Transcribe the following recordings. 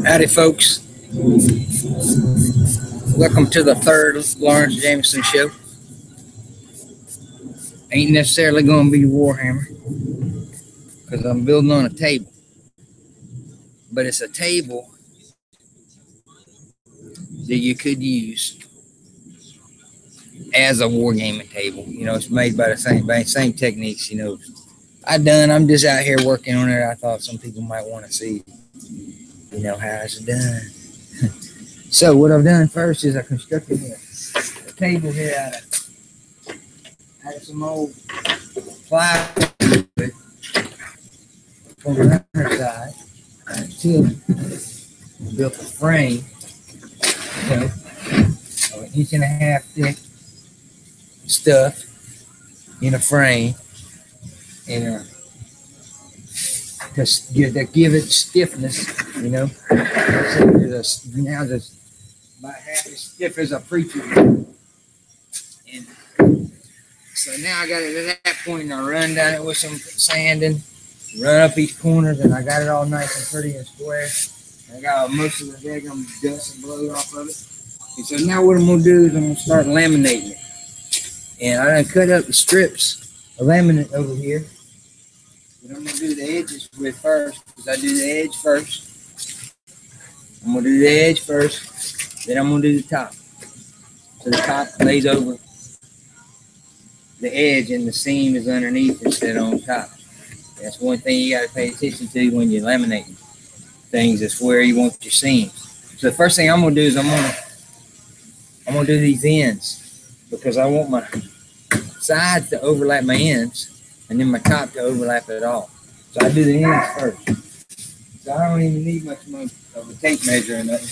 Howdy, folks. Welcome to the third Lawrence Jameson show. Ain't necessarily going to be Warhammer because I'm building on a table. But it's a table that you could use as a wargaming table. You know, it's made by the same techniques, I'm just out here working on it. I thought some people might want to see, how it's done. So what I've done first is I constructed a table here out of some old plywood on the underside. Built a frame, of an inch and a half thick stuff in a frame, and to give it stiffness, now just about half as stiff as a preacher. And so now I got it at that point, and I run down it with some sanding, run up each corners, and I got it all nice and pretty and square. I got most of the daggum dust and blow off of it. And so now what I'm going to do is I'm going to start laminating it. And I done cut up the strips of laminate over here. But I'm going to do the edges with first, because I do the edge first. I'm going to do the edge first, then I'm going to do the top. So the top lays over the edge and the seam is underneath instead of on top. That's one thing you got to pay attention to when you're laminating things, is where you want your seams. So the first thing I'm going to do is I'm going to do these ends, because I want my sides to overlap my ends and then my top to overlap it all. So I do the ends first. So I don't even need much more of a tape measure or nothing.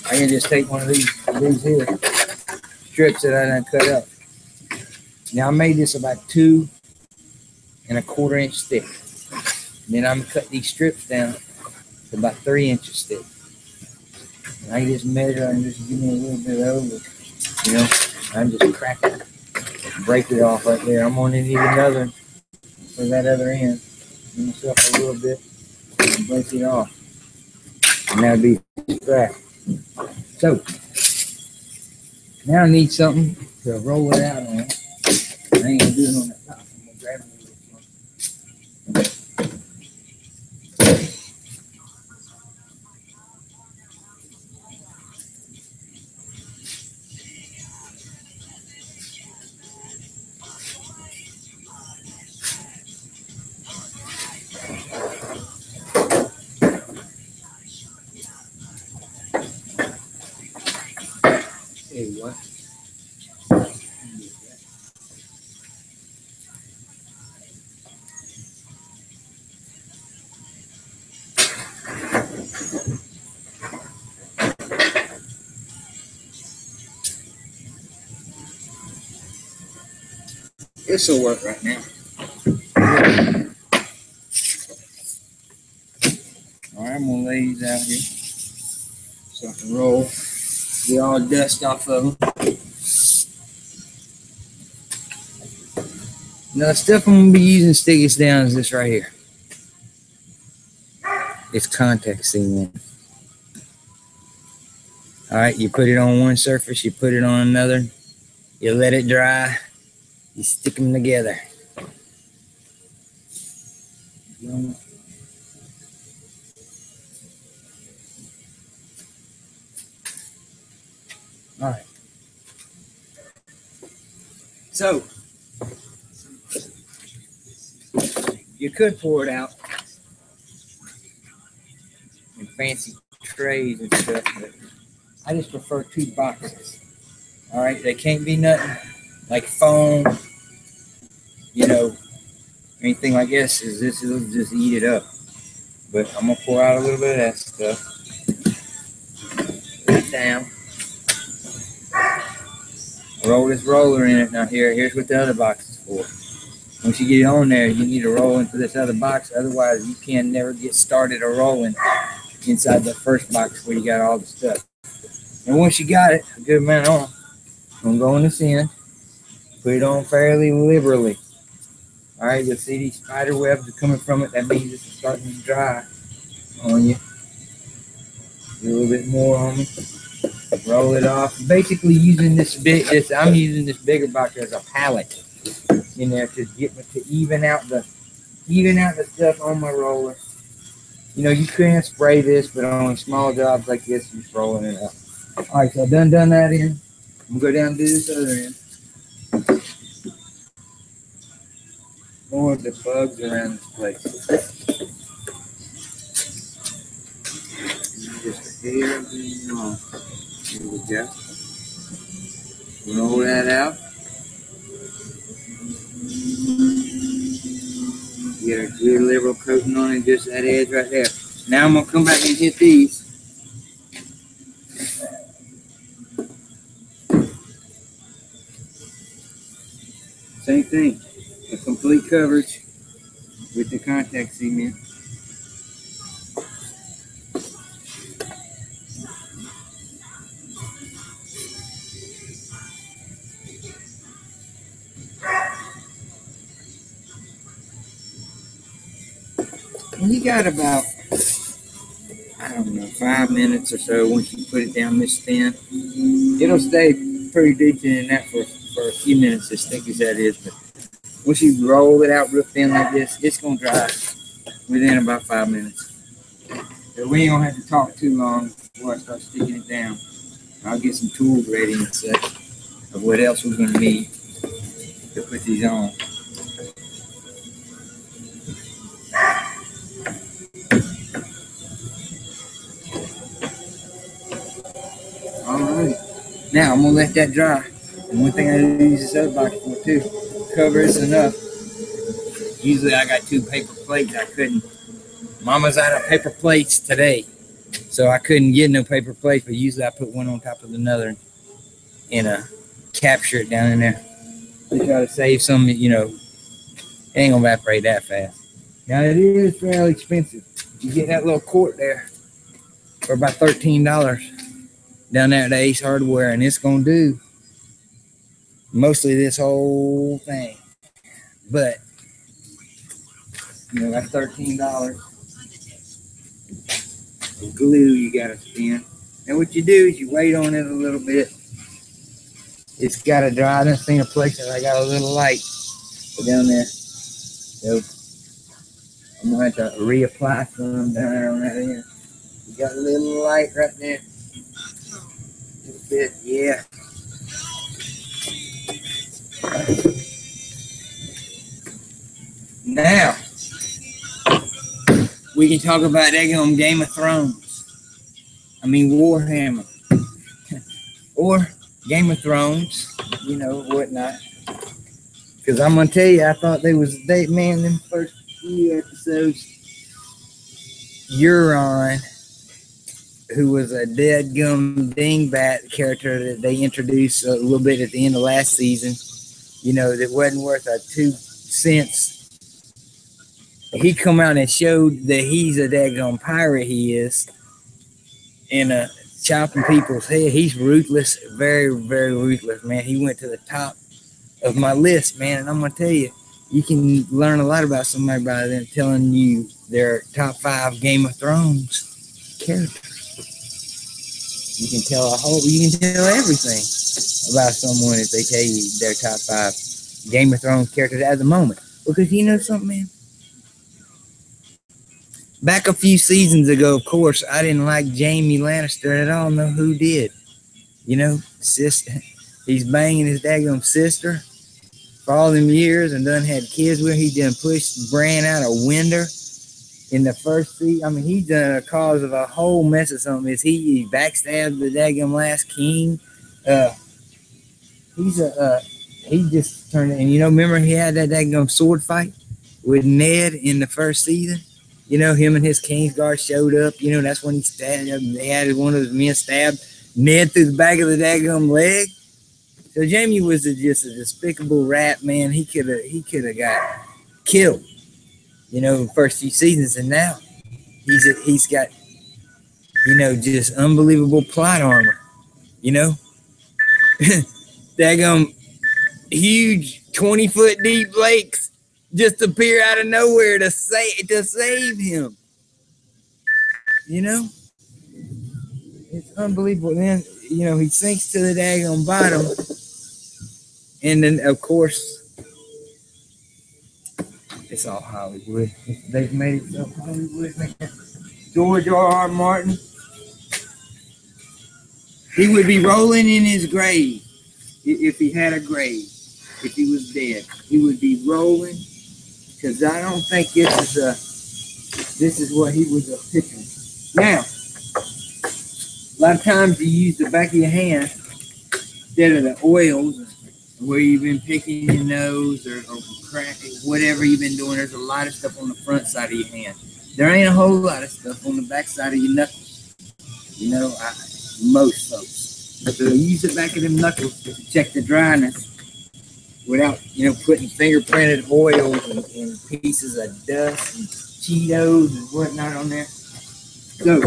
I can just take one of these here strips that I done cut up. Now I made this about 2 1/4 inch thick. And then I'm gonna cut these strips down to about 3 inches thick. And I just measure and just give me a little bit over, I'm just crack it, break it off right there. I'm gonna need another for that other end. Give myself a little bit and break it off. And that'll be scratch. So now I need something to roll it out on. I ain't gonna do it on the top. I'm gonna grab it a little. Hey, what? This will work right now. All right, I'm gonna lay these out here so I can roll. Get all the dust off of them. Now the stuff I'm gonna be using to stick this down is this right here. It's contact cement. All right, you put it on one surface, you put it on another, you let it dry, you stick them together. All right. So you could pour it out in fancy trays and stuff, but I just prefer 2 boxes. All right, they can't be nothing like foam, anything like this. This will just eat it up. But I'm gonna pour out a little bit of that stuff. Put it down. Roll this roller in it. Now here's what the other box is for. Once you get it on there, you need to roll into this other box. Otherwise, you can never get started or rolling inside the first box where you got all the stuff. And once you got it, a good amount on, I'm gonna go in this end, put it on fairly liberally. All right, you'll see these spider webs are coming from it. That means it's starting to dry on you. Do a little bit more on me. Roll it off. Basically using I'm using this bigger box as a pallet in there to get me to even out the stuff on my roller. You know, you can spray this, but on small jobs like this, you're just rolling it up. All right, so I've done that end. I'm gonna go down and do this other end. More of the bugs around this place. Just everything on. Here we go. Roll that out. Get a good liberal coating on it, just that edge right there. Now I'm gonna come back and hit these. Same thing, a complete coverage with the contact cement. And you got about, I don't know, 5 minutes or so once you put it down this thin. It'll stay pretty decent in that for a few minutes, as thick as that is. But once you roll it out real thin like this, it's going to dry within about 5 minutes. So we ain't going to have to talk too long before I start sticking it down. I'll get some tools ready and such of what else we're going to need to put these on. Alright, now I'm going to let that dry. And one thing I use this other box for too, cover this enough. Usually I got 2 paper plates. I couldn't. Mama's out of paper plates today, so I couldn't get no paper plates, but usually I put one on top of another and capture it down in there. To try to save some, you know, it ain't gonna evaporate that fast. Now it is fairly expensive. You get that little quart there for about $13 down there at Ace Hardware, and it's gonna do mostly this whole thing. But you know, that's $13. Glue you gotta spend. And what you do is you wait on it a little bit. It's gotta dry. I done seen a place that I got a little light down there. So I'm gonna have to reapply some down there on that end. You got a little light right there. Just a bit, yeah. Now we can talk about that on Game of Thrones. I mean Warhammer. Or Game of Thrones, you know, whatnot. Because I'm gonna tell you, I thought them first few episodes, Euron, who was a dead gum dingbat character that they introduced a little bit at the end of last season, you know, that wasn't worth a 2 cents. He come out and showed that he's a daggum pirate, he is, and chopping people's head. He's ruthless, very, very ruthless, man. He went to the top of my list, man, and I'm gonna tell you, you can learn a lot about somebody by them telling you their top 5 Game of Thrones characters. You can tell everything about someone if they tell you their top 5 Game of Thrones characters at the moment. Because you know something, man? Back a few seasons ago, of course, I didn't like Jaime Lannister at all. No, who did? You know, sister. He's banging his daggum sister for all them years and done had kids with her. He done pushed Bran out a window in the first season. I mean, he done a cause of a whole mess of something. He backstabbed the daggum last king. He just turned, and you know, remember he had that daggum sword fight with Ned in the first season? You know, him and his Kingsguard showed up. You know, that's when he stabbed him. They had one of his men stabbed Ned through the back of the daggum leg. So Jaime was just a despicable rat, man. He could have got killed, you know, in the first few seasons, and now he's got, you know, just unbelievable plot armor, you know. Daggum huge 20-foot deep lakes just appear out of nowhere to save him. You know, it's unbelievable. Then he sinks to the daggone bottom, and then of course it's all Hollywood. They've made it so Hollywood. George R.R. Martin, he would be rolling in his grave if he had a grave. If he was dead, he would be rolling, because I don't think this is what he was picturing. Now, a lot of times you use the back of your hand instead of the oils, where you've been picking your nose or cracking, whatever you've been doing. There's a lot of stuff on the front side of your hand. There ain't a whole lot of stuff on the back side of your knuckles. Most folks. So use the back of them knuckles to check the dryness without, putting fingerprinted oils and pieces of dust and Cheetos and whatnot on there. So,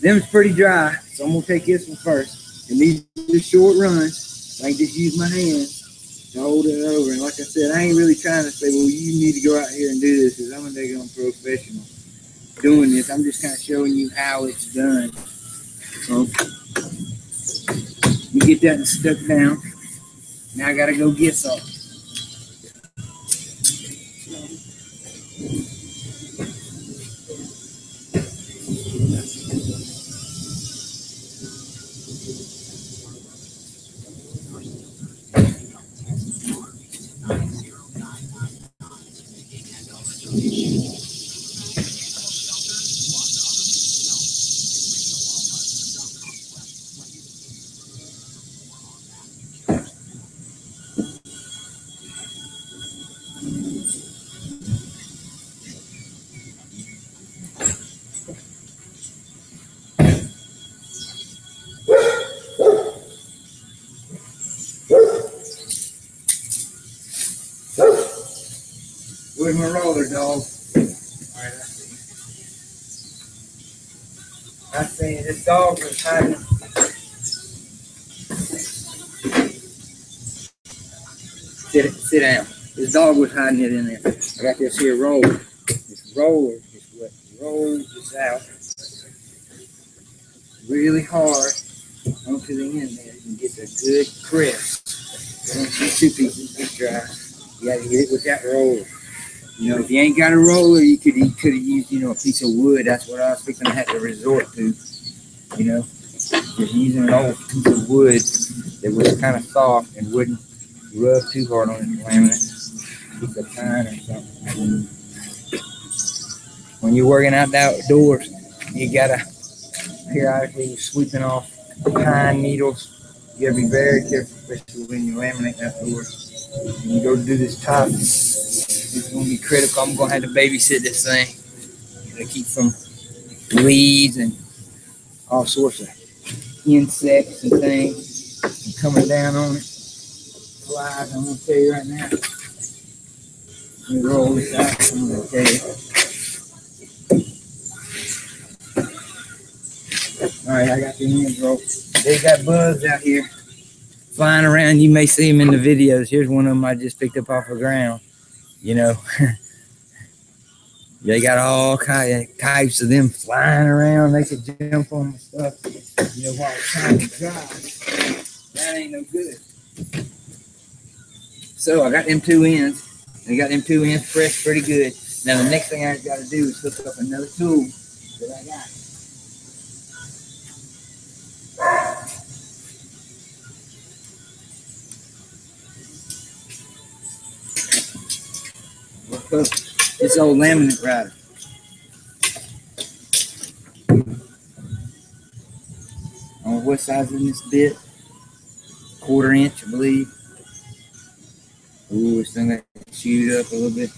them's pretty dry. So I'm going to take this one first. And these are short runs. I can just use my hands to hold it over. And like I said, I ain't really trying to say, well, you need to go out here and do this, because I'm a daggone professional doing this. I'm just kind of showing you how it's done. So you get that stuck down. Now I got to go get some. Where's my roller, dog? All right, I see this dog was hiding. Sit down. This dog was hiding it in there. I got this here roller. This roller is what rolls this out really hard onto the end there and gets a good crisp. Once these two pieces get dry, you got to get it with that roller. If you ain't got a roller, you could have used, a piece of wood. That's what I was thinking I had to resort to. Just using an old piece of wood that was kind of soft and wouldn't rub too hard on the laminate. Piece of pine or something. When you're working out the outdoors, you gotta periodically sweeping off pine needles. You gotta be very careful, especially when you laminate outdoors. When you go do this top, it's gonna be critical. I'm gonna have to babysit this thing to keep from weeds and all sorts of insects and things coming down on it. Flies, I'm gonna tell you right now. Let me roll this out. I'm gonna tell you. All right, I got the ends rolled. They got bugs out here flying around. You may see them in the videos. Here's one of them I just picked up off the ground. They got all types of them flying around. They could jump on the stuff, while it's trying to dry. That ain't no good. So I got them two ends. I got them two ends pressed pretty good. Now the next thing I got to do is hook up another tool that I got. This old laminate rider. On what size is this bit? 1/4 inch, I believe. Ooh, it's gonna shoot up a little bit.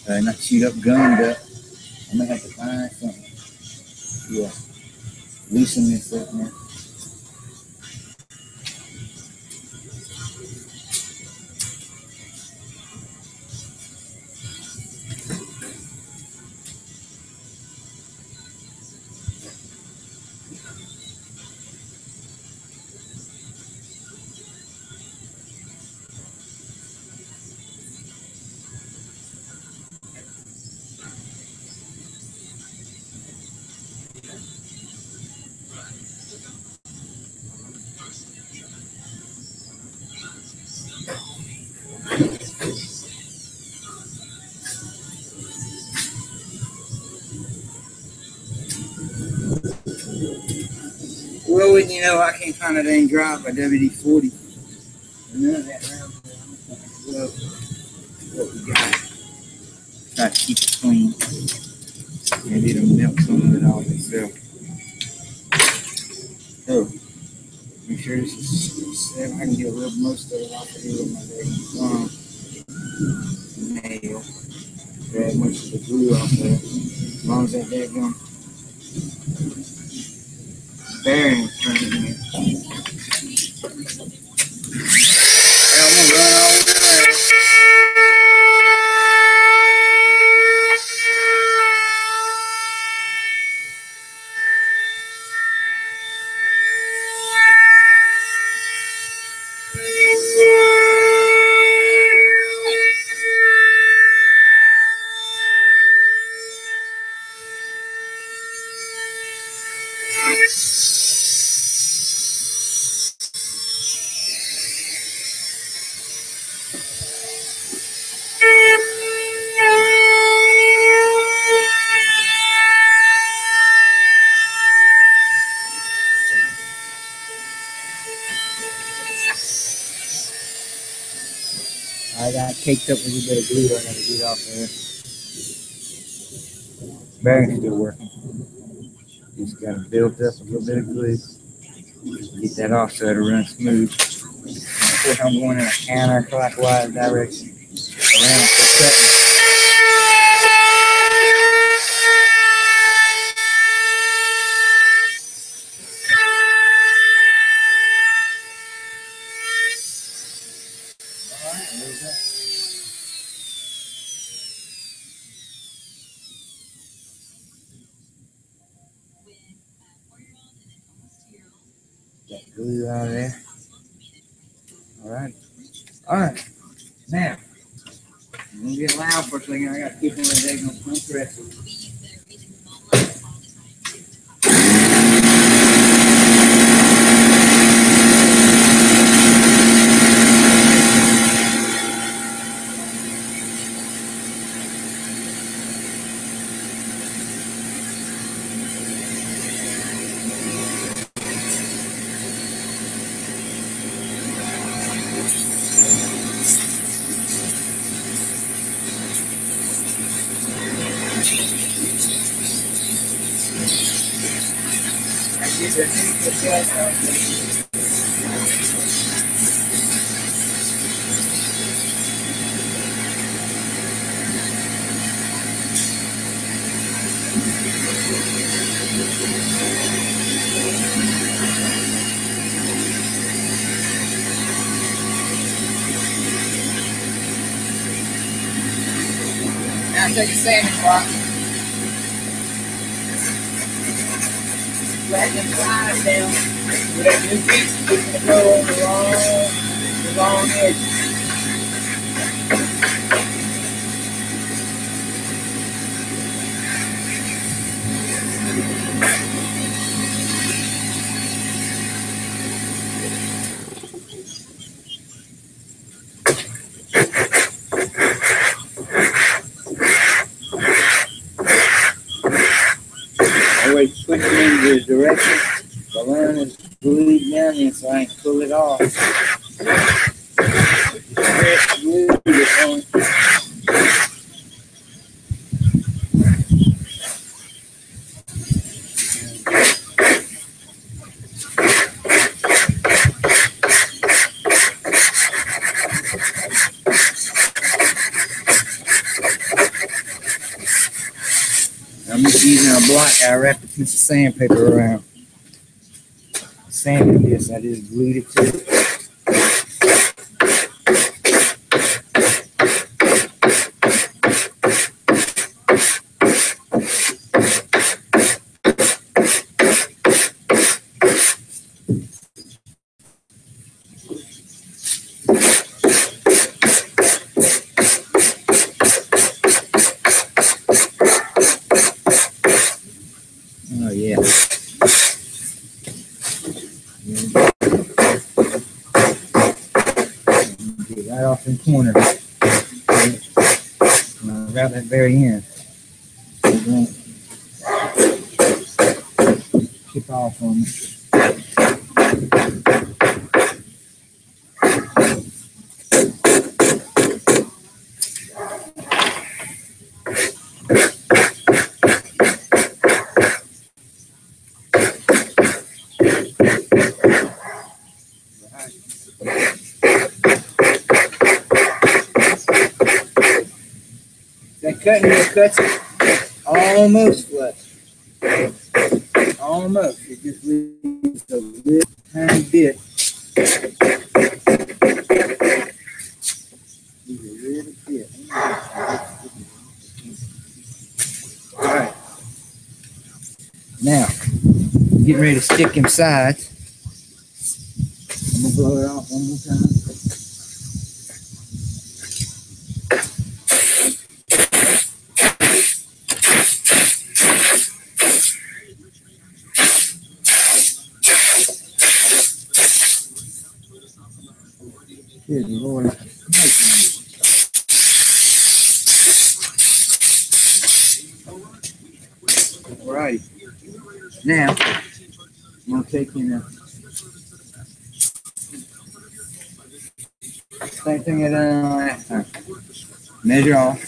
Not shoot up, gummed up. I'm gonna have to find something. Yeah. Loosen this up now. throw it, you know, I can't find a dang drop by WD-40. None of that around here. What we got. Try to keep it clean. Maybe it'll melt some of it off itself. Oh, make sure this is set. I can get a little most of it off of here with my nail. Grab much of the glue off there. As long as that daggone bearing is turning in here. I'm gonna run all the way. I got caked up with a little bit of glue I gotta get off there. Bearing's still working. Just got it built up a little bit of glue. Get that off so it'll run smooth. Of course, I'm going in a counterclockwise direction around for cutting. Alright, there's that. Got glue out of there. Alright. Alright. Now, I'm gonna get loud for a second. I gotta keep on the daggone compressor. Now take a sanding block. Flatten the sides down. With that new piece, keeping the blow on the long edge. Always switch it in the direction. The line is glued down here so I can pull it off. Just glue it on. I'm just using a block. I wrapped a piece of sandpaper around. Sanded this, I just glued it to it. Oh yeah. Get right off in the corner. Right at that very end. Chip off on me. That cutting wheel cuts it almost flush. Almost. It just leaves a little tiny bit. Leaves a little bit. Alright. Now, getting ready to stick them sides. I'm gonna blow it off one more time. Good Lord. Alrighty. Now, I'm going to take in the same thing I done last time. Measure off.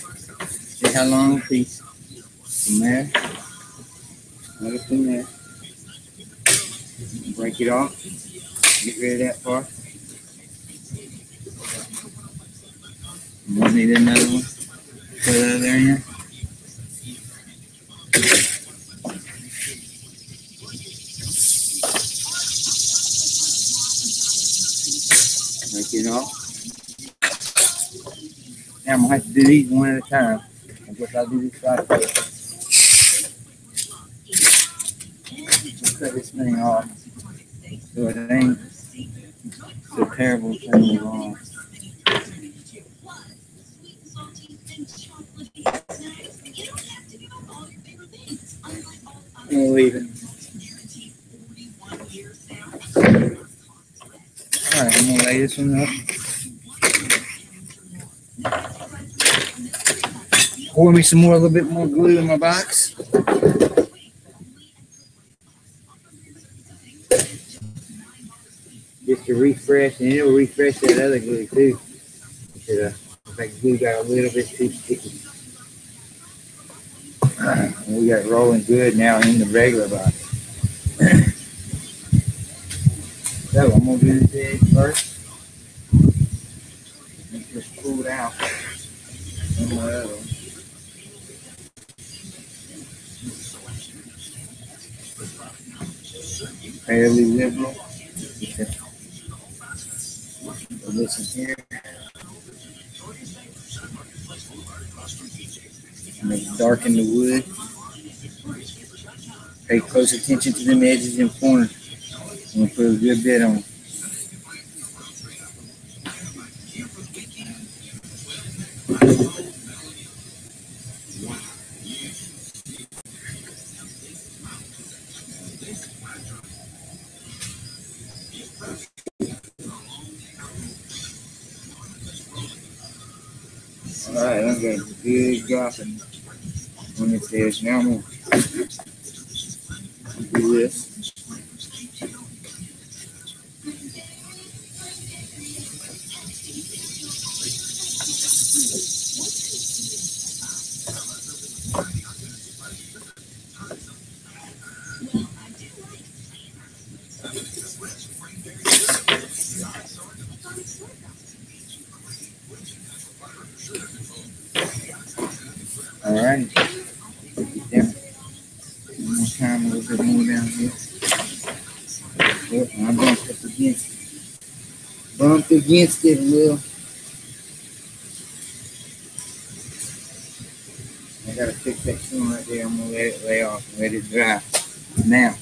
See how long a piece. From there. Another from there. Break it off. Get rid of that part. You won't need another one. Put it over there in here. Break it off. Now I'm going to have to do these one at a time. I guess I'll do this side first. Cut this thing off so it ain't so terrible turning off. I'm gonna leave it. Alright, I'm gonna lay this one up. Pour me some more, a little bit more glue in my box. Just to refresh, and it'll refresh that other glue too. That glue got a little bit too sticky. We got it rolling good now in the regular box. So I'm gonna do this edge first. Make sure it's pulled out. And my other one. Fairly liberal. This in here. Make it darken the wood. Pay close attention to them edges and corners. I'm gonna put a good bit on. Alright, I'm getting a good dropping on this edge. Now I'm gonna do this. Alright, take it down. One more time, a little bit more down here. Yep, I bumped up against it. Bumped against it a little. I gotta fix that tune right there. I'm gonna let it lay off and let it dry. Now,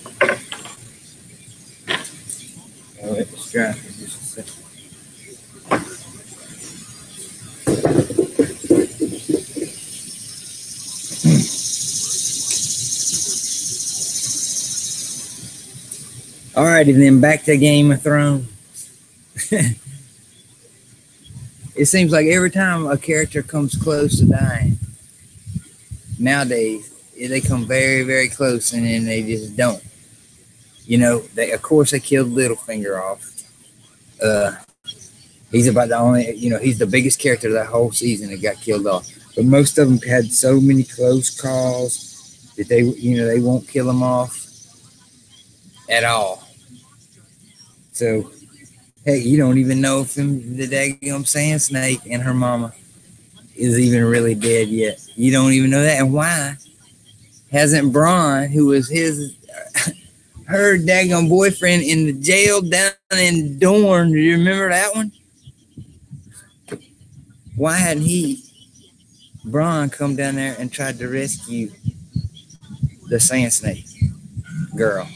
I'll let this dry for just a second. Alrighty then, back to Game of Thrones. It seems like every time a character comes close to dying, nowadays, they come very, very close and then they just don't. You know, of course they killed Littlefinger off. Uh, he's about the only, he's the biggest character of that whole season that got killed off. But most of them had so many close calls that they won't kill him off at all. So, hey, you don't even know if the daggum sand snake and her mama is even really dead yet. You don't even know that. And why hasn't Bronn, who was her daggum boyfriend in the jail down in Dorne, do you remember that one? Why hadn't Bronn, come down there and tried to rescue the sand snake girl?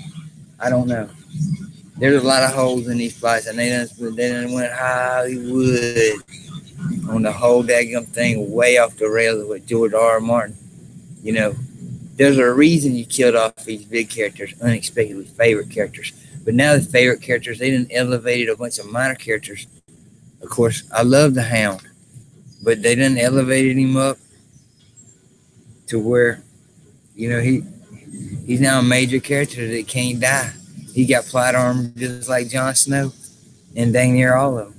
I don't know. There's a lot of holes in these plots, and they done went Hollywood on the whole daggum thing, way off the rails with George R. Martin. You know, there's a reason you killed off these big characters, unexpectedly favorite characters. But now the favorite characters, they done elevated a bunch of minor characters. Of course, I love the Hound, but they done elevated him up to where, he's now a major character that can't die. He got plot armor just like Jon Snow and dang near all of them.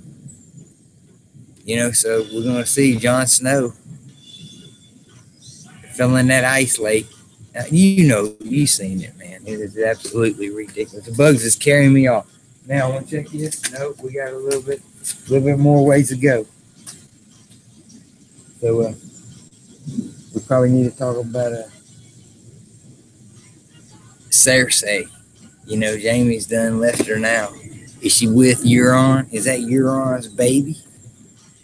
So we're going to see Jon Snow filling that ice lake. You've seen it, man. It is absolutely ridiculous. The bugs is carrying me off. Now, I want to check this. Nope, we got a little bit more ways to go. So, we probably need to talk about Cersei. Jaime's done left her now. Is she with Euron? Is that Euron's baby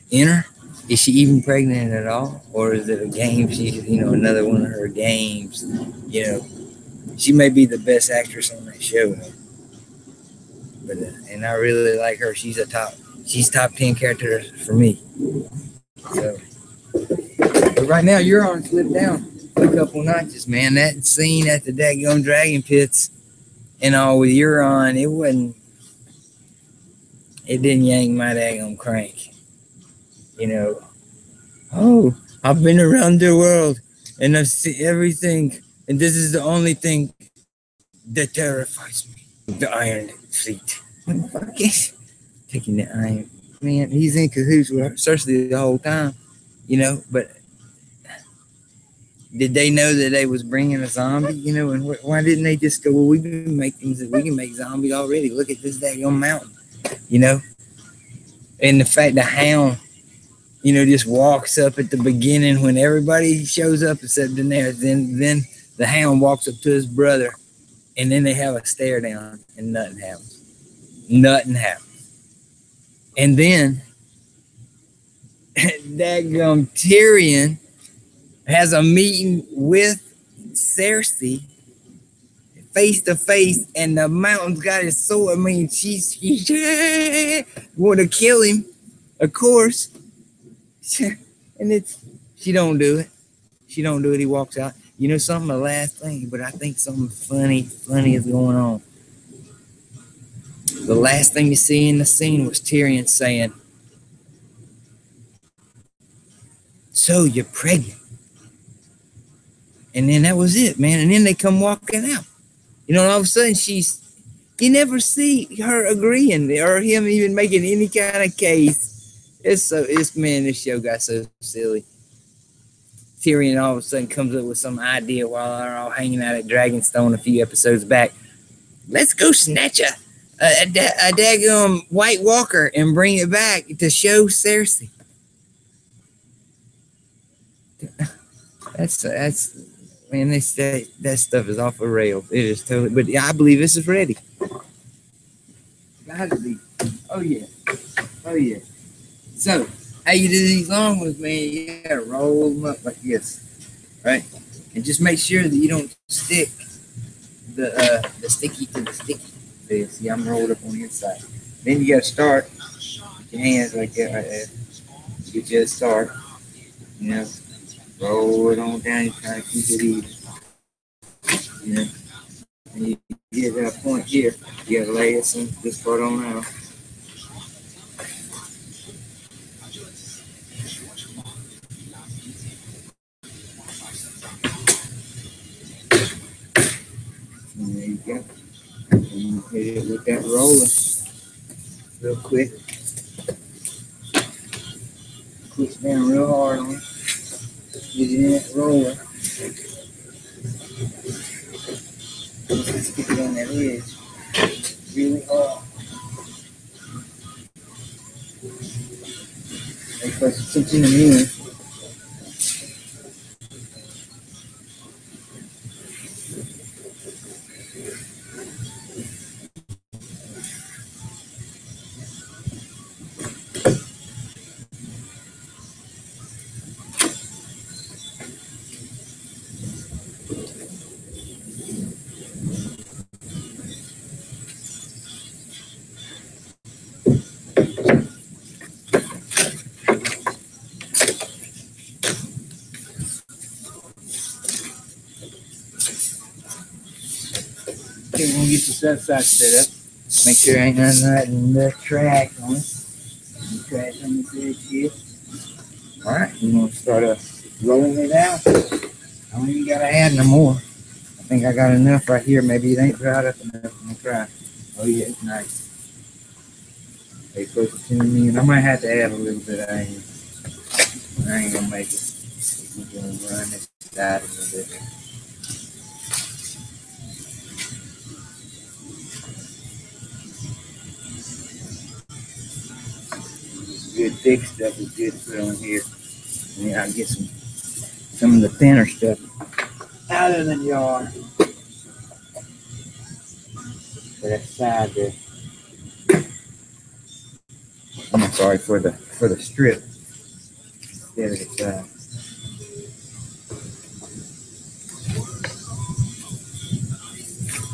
in her? Is she even pregnant at all? Or is it a game? She's, another one of her games. She may be the best actress on that show. But, and I really like her. She's top 10 character for me. So, but right now, Euron slipped down a couple notches, man. That scene at the daggone dragon pits and all with Euron, it didn't yank my daggone crank. Oh, I've been around the world and I've seen everything, and this is the only thing that terrifies me. The Iron Fleet. What the fuck is taking the Iron? Man, he's in cahoots with Cersei the whole time, but did they know that they was bringing a zombie, and why didn't they just go, well, we can make zombies already. Look at this daggone mountain, and the fact the Hound, just walks up at the beginning when everybody shows up except Daenerys. Then the Hound walks up to his brother, and then they have a stare down, and nothing happens. Nothing happens. And then daggum Tyrion has a meeting with Cersei face to face, and the mountain's got his sword. I mean, she want to kill him, of course. And she don't do it. She don't do it. He walks out. Something, the last thing, but I think something funny is going on. The last thing you see in the scene was Tyrion saying, "So you're pregnant." And then that was it, man. And then they come walking out. All of a sudden you never see her agreeing or him even making any kind of case. This show got so silly. Tyrion all of a sudden comes up with some idea while they're all hanging out at Dragonstone a few episodes back. Let's go snatch a daggum White Walker and bring it back to show Cersei. That's man, they say that stuff is off the rails. It is totally, but I believe this is ready. Gotta be. Oh yeah. So, how you do these long ones, man? You gotta roll them up like this, right? And just make sure that you don't stick the sticky to the sticky. See, I'm rolled up on the inside. Then you gotta start with your hands like that right there. Get you a start. Roll it on down. You try to keep it even. And you get that point here. You gotta lay this part on out. There you go. And hit it with that roller real quick. Push down real hard on it. Get it in that roller. Stick it on that edge. Really hard. They put something in. Okay, we're gonna get the south side set up. Make sure there ain't nothing in the track on it. The track on this edge here. Alright, we're gonna start rolling it out. I don't even gotta add no more. I think I got enough right here. Maybe it ain't dried up enough. I'm gonna try. Oh yeah, it's nice. They close to 10 million. I might have to add a little bit. I ain't gonna make it. We're gonna run this side a little bit. Good thick stuff is good to put on here. And then I'll get some of the thinner stuff out of the jar. For that side there. I'm sorry, for the strip instead of the side.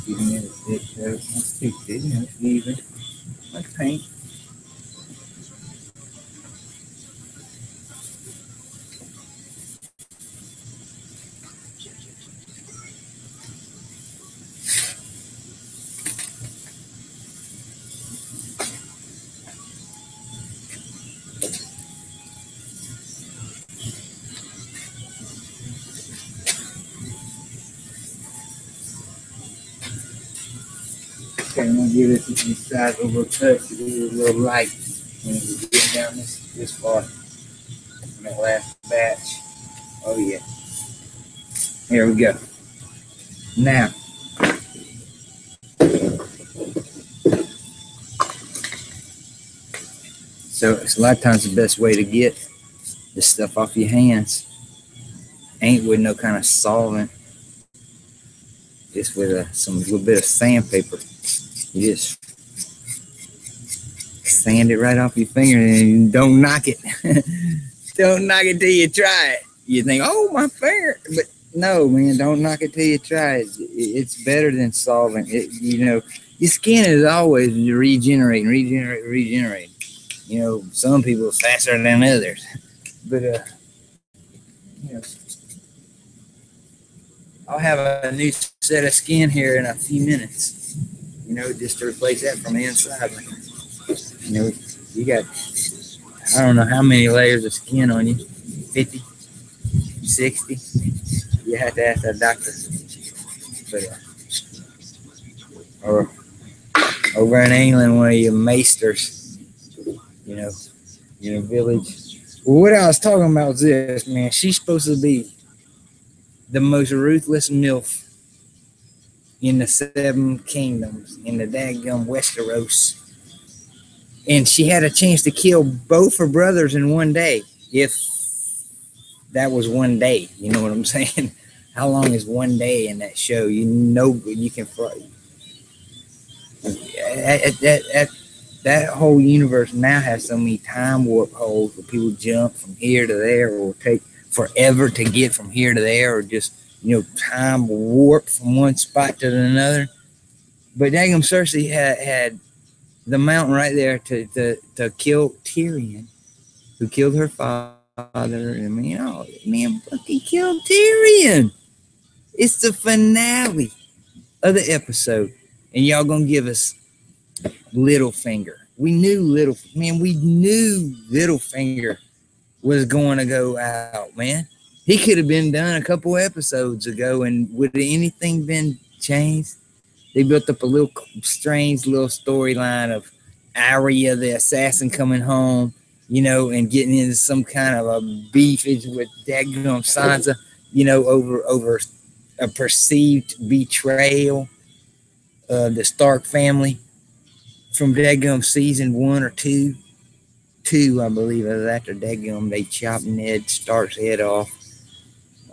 Even if it's thick, so it's not too thick, it's even. Like paint. Okay, I'm gonna give it this side a little touch to get it a little light when we get down this far. On that last batch. Oh yeah. Here we go. Now, so it's a lot of times the best way to get this stuff off your hands ain't with no kind of solvent, just with some little bit of sandpaper. You just sand it right off your finger and don't knock it. Don't knock it till you try it. You think, oh, my finger, but no, man, don't knock it till you try it. It's better than solvent. Your skin is always regenerating. You know, some people faster than others, but I'll have a new set of skin here in a few minutes. Just to replace that from the inside. You got, I don't know how many layers of skin on you, 50, 60. You have to ask that doctor. But, or over in England, one of your maesters, in a village. Well, what I was talking about was this, man. She's supposed to be the most ruthless MILF in the 7 kingdoms, in the daggum Westeros. And she had a chance to kill both her brothers in one day, if that was one day. You know what I'm saying? How long is one day in that show? You can that whole universe now has so many time warp holes where people jump from here to there, or take forever to get from here to there, or just time warp from one spot to another. But daggum Cersei had the mountain right there to kill Tyrion, who killed her father. And man, fucking killed Tyrion. It's the finale of the episode, and y'all gonna give us Littlefinger. We knew Littlefinger was going to go out, man. He could have been done a couple episodes ago, and would anything been changed? They built up a little strange little storyline of Arya, the assassin, coming home, and getting into some kind of a beef with Daggum Sansa, over a perceived betrayal of the Stark family from Daggum season 1 or 2. Two, I believe, it was after Daggum they chopped Ned Stark's head off.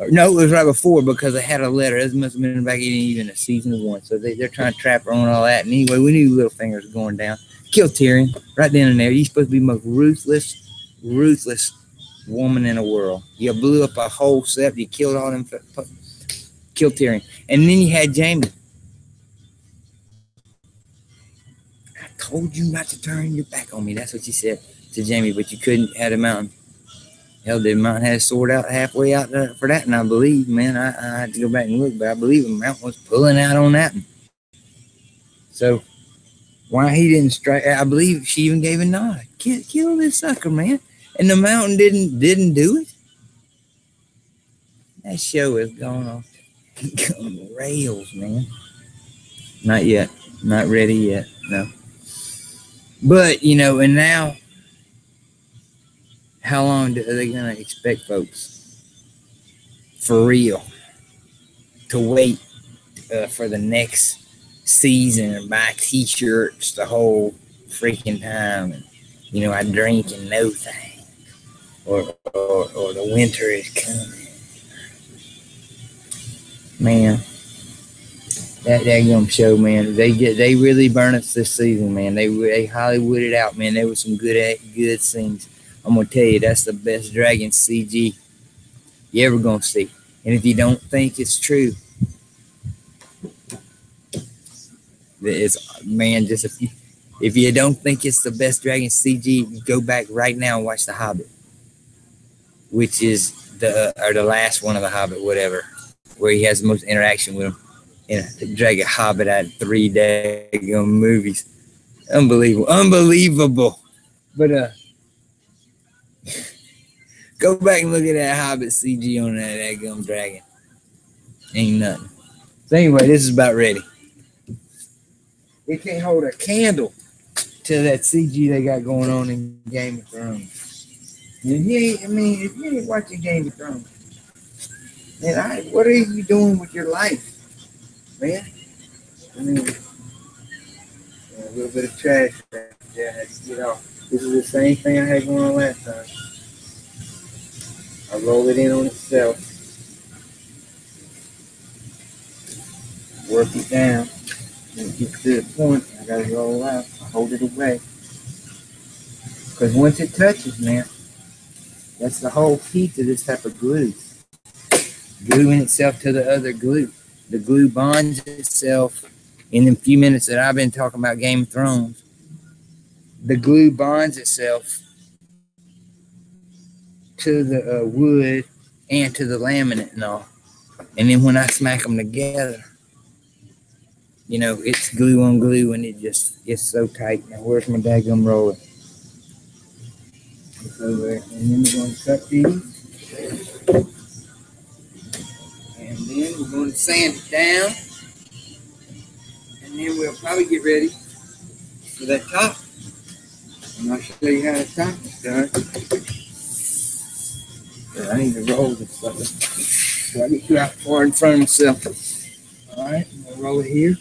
No, it was right before, because they had a letter. This must have been back even in season 1. So they're trying to trap her on all that. And anyway, we knew Littlefinger's going down. Killed Tyrion right then and there. You're supposed to be the most ruthless woman in the world. You blew up a whole sept. You killed all them. Killed Tyrion. And then you had Jaime. I told you not to turn your back on me. That's what you said to Jaime, but you couldn't have the mountain. Hell, the mountain had a sword out halfway out there for that, and I believe, man, I had to go back and look, but I believe the mountain was pulling out on that one. So why he didn't strike? I believe she even gave a nod. Kill this sucker, man, and the mountain didn't do it. That show is going off the rails, man. Not yet, not ready yet, no. But and now, how long are they gonna expect folks, for real, to wait for the next season and buy t-shirts the whole freaking time? And I drink and no thing, or the winter is coming, man. That daggum show, man, they really burned us this season, man. They Hollywooded out, man. There was some good scenes. I'm gonna tell you, that's the best dragon CG you ever gonna see. And if you don't think it's true, if you don't think it's the best dragon CG, go back right now and watch The Hobbit, which is the last one of The Hobbit, whatever, where he has the most interaction with him. Drag a Hobbit out of 3 daggum movies. Unbelievable. But go back and look at that Hobbit CG on that daggum dragon. Ain't nothing. So anyway, this is about ready. It can't hold a candle to that CG they got going on in Game of Thrones. And if you ain't watching Game of Thrones, man, what are you doing with your life, man? A little bit of trash there. I had to get off. This is the same thing I had going on last time. I roll it in on itself. Work it down. When it gets to the point, I gotta roll out. I hold it away. Because once it touches, man, that's the whole key to this type of glue. Gluing itself to the other glue. The glue bonds itself. In the few minutes that I've been talking about Game of Thrones, the glue bonds itself to the wood and to the laminate and all. And then when I smack them together, it's glue on glue, and it just gets so tight. Now, where's my daggum roller? It's over there. And then we're going to cut these. And then we're going to sand it down. And then we'll probably get ready for that top. And I'll show you how the top is done. I need to roll this sucker. So I get too out far in front of myself. Alright, I'm going to roll it here.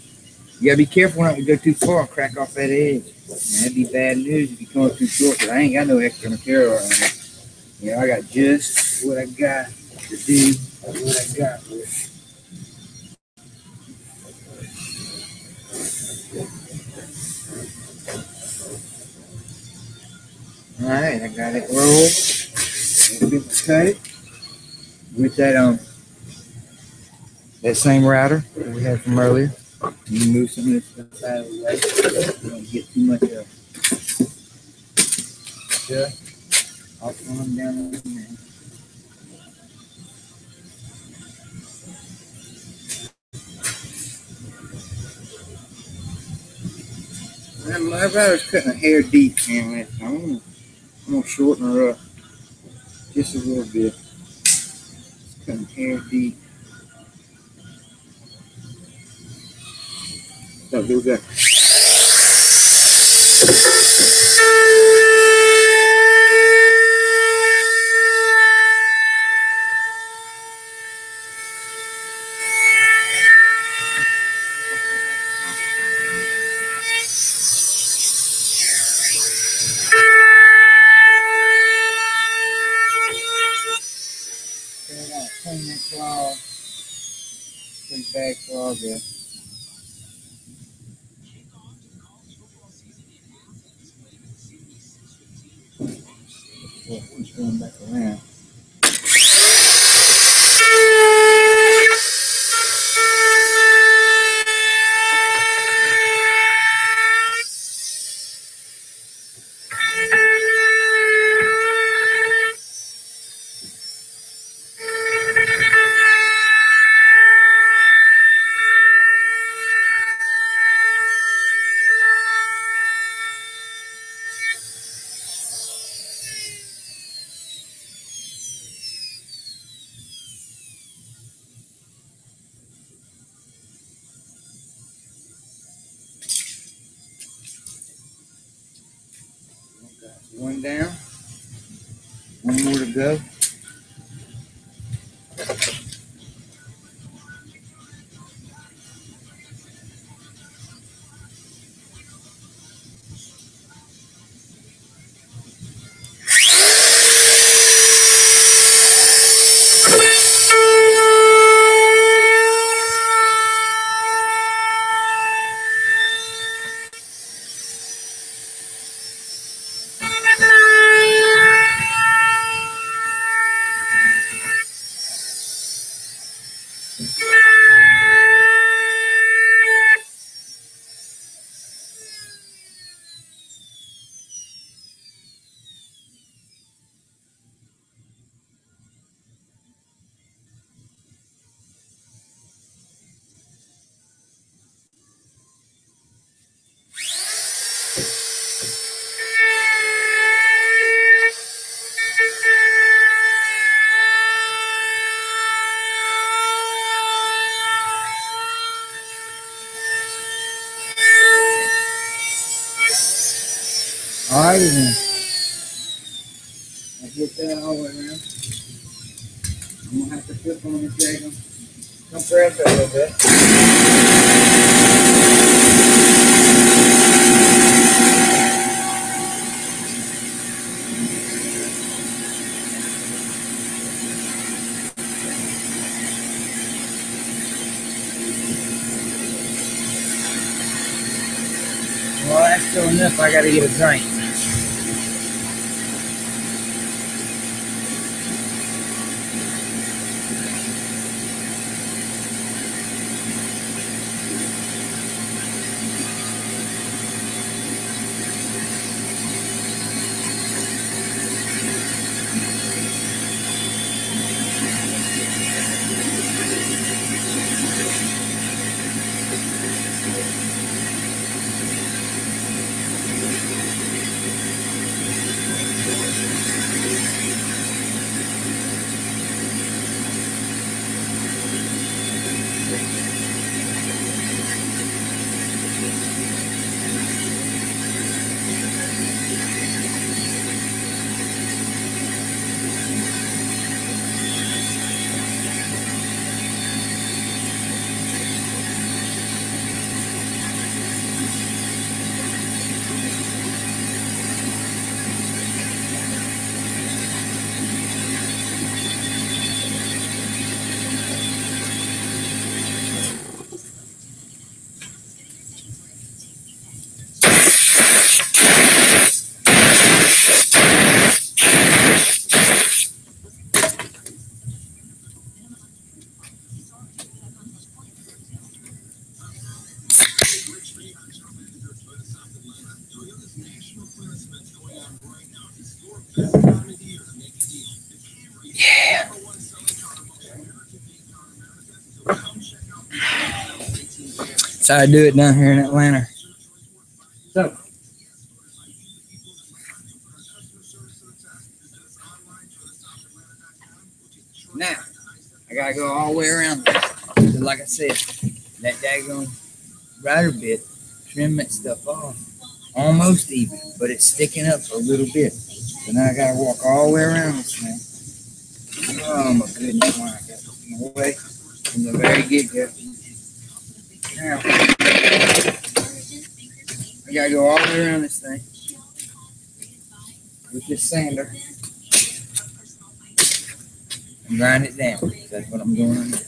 You got to be careful not to go too far and crack off that edge. Man, that'd be bad news if you come up too short, because I ain't got no extra material on it. I got just what I got to do, what I got with. Alright, I got it rolled. Cut it with that same router that we had from earlier. You move some of this stuff out of the way. You don't get too much of it. Just I'll throw them down in there. My router's cutting a hair deep, man. I'm gonna shorten her up just a little bit. It's cutting hair deep. Don't do that. Clean that claw. Pretty bad claw there. He's going back around. One down. One more to go. Alrighty then. I get that all the way around. I'm gonna have to flip on the second. Come press it a little bit. Well, that's still enough. I gotta get a drink. Yeah. That's how I do it down here in Atlanta. So, now, I gotta go all the way around. Like I said, that daggone brighter bit, trim that stuff off, almost even, but it's sticking up a little bit. So now I gotta walk all the way around this thing. Oh my goodness, why I got this in the way from the very get-go. Now, I gotta go all the way around this thing with this sander and grind it down. That's what I'm doing on this.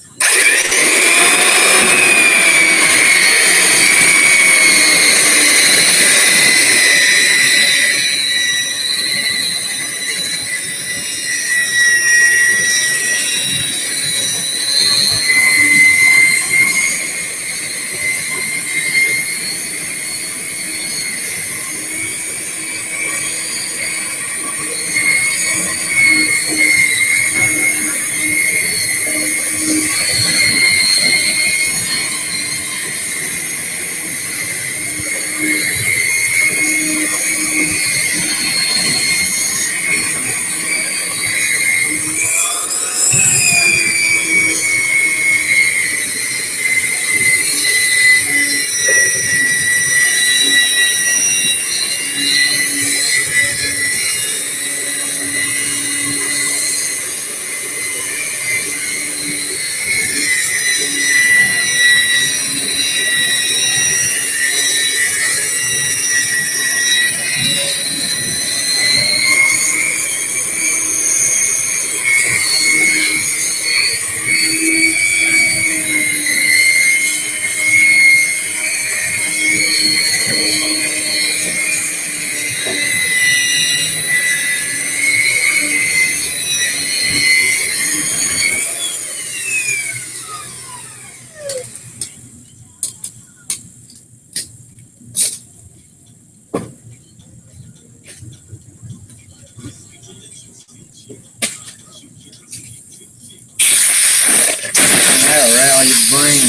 That'll rally your brain.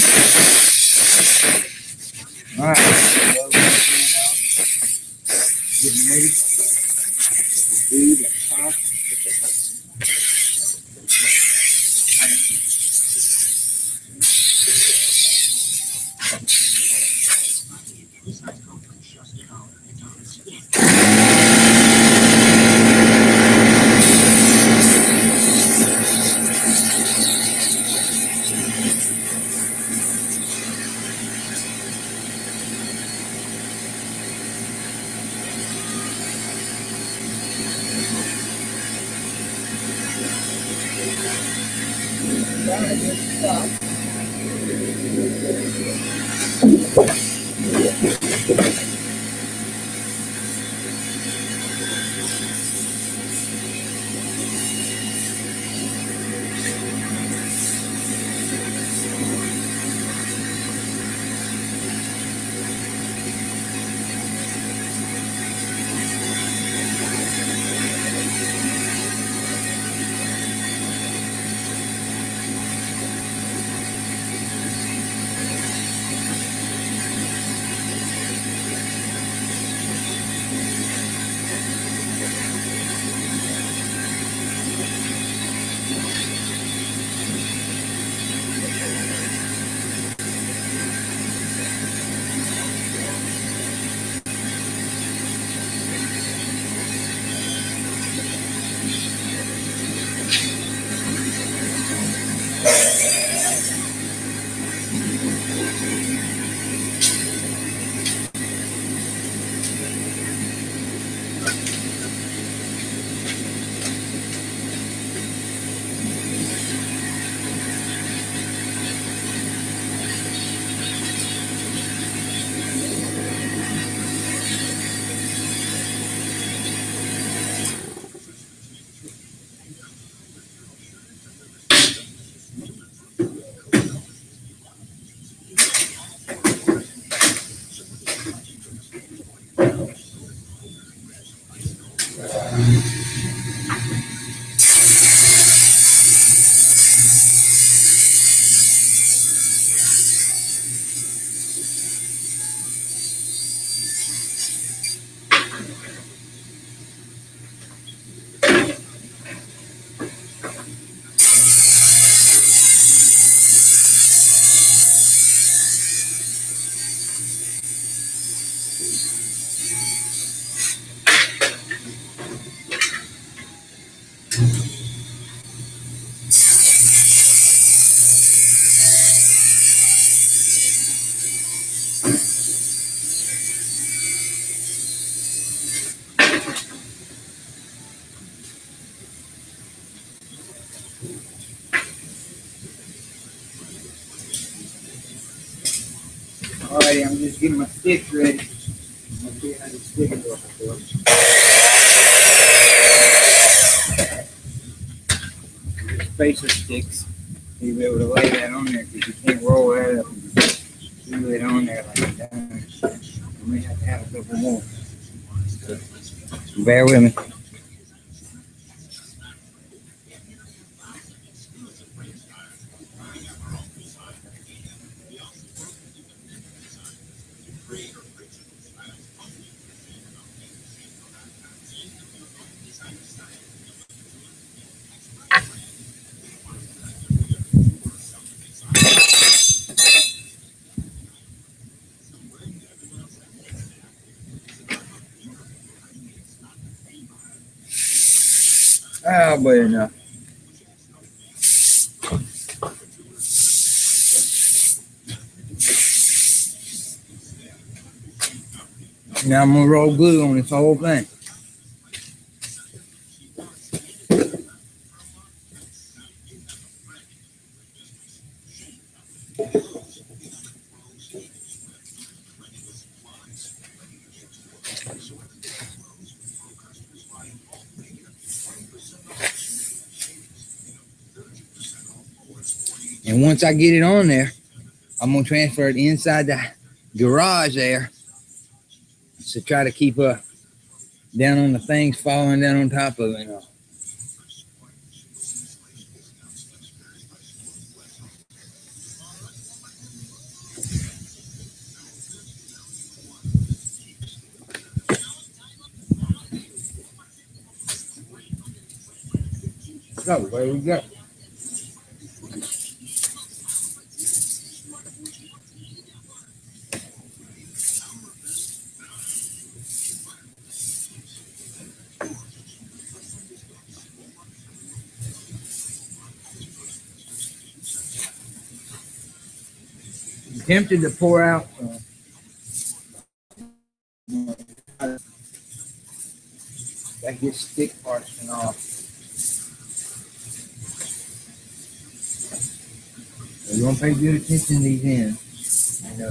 All right, getting ready to do the top. Alrighty, I'm just getting my sticks ready. I'll see how the stick is looking for. Spacer sticks. You'll be able to lay that on there because you can't roll that up and just do it on there like that. I may have to have a couple more. So, bear with me. Oh, but enough. Now I'm gonna roll glue on this whole thing. And once I get it on there, I'm gonna transfer it inside the garage there to try to keep down on the things falling down on top of it. So where we go? I'm tempted to pour out that gets stick parts and all. So you want to pay good attention to these ends.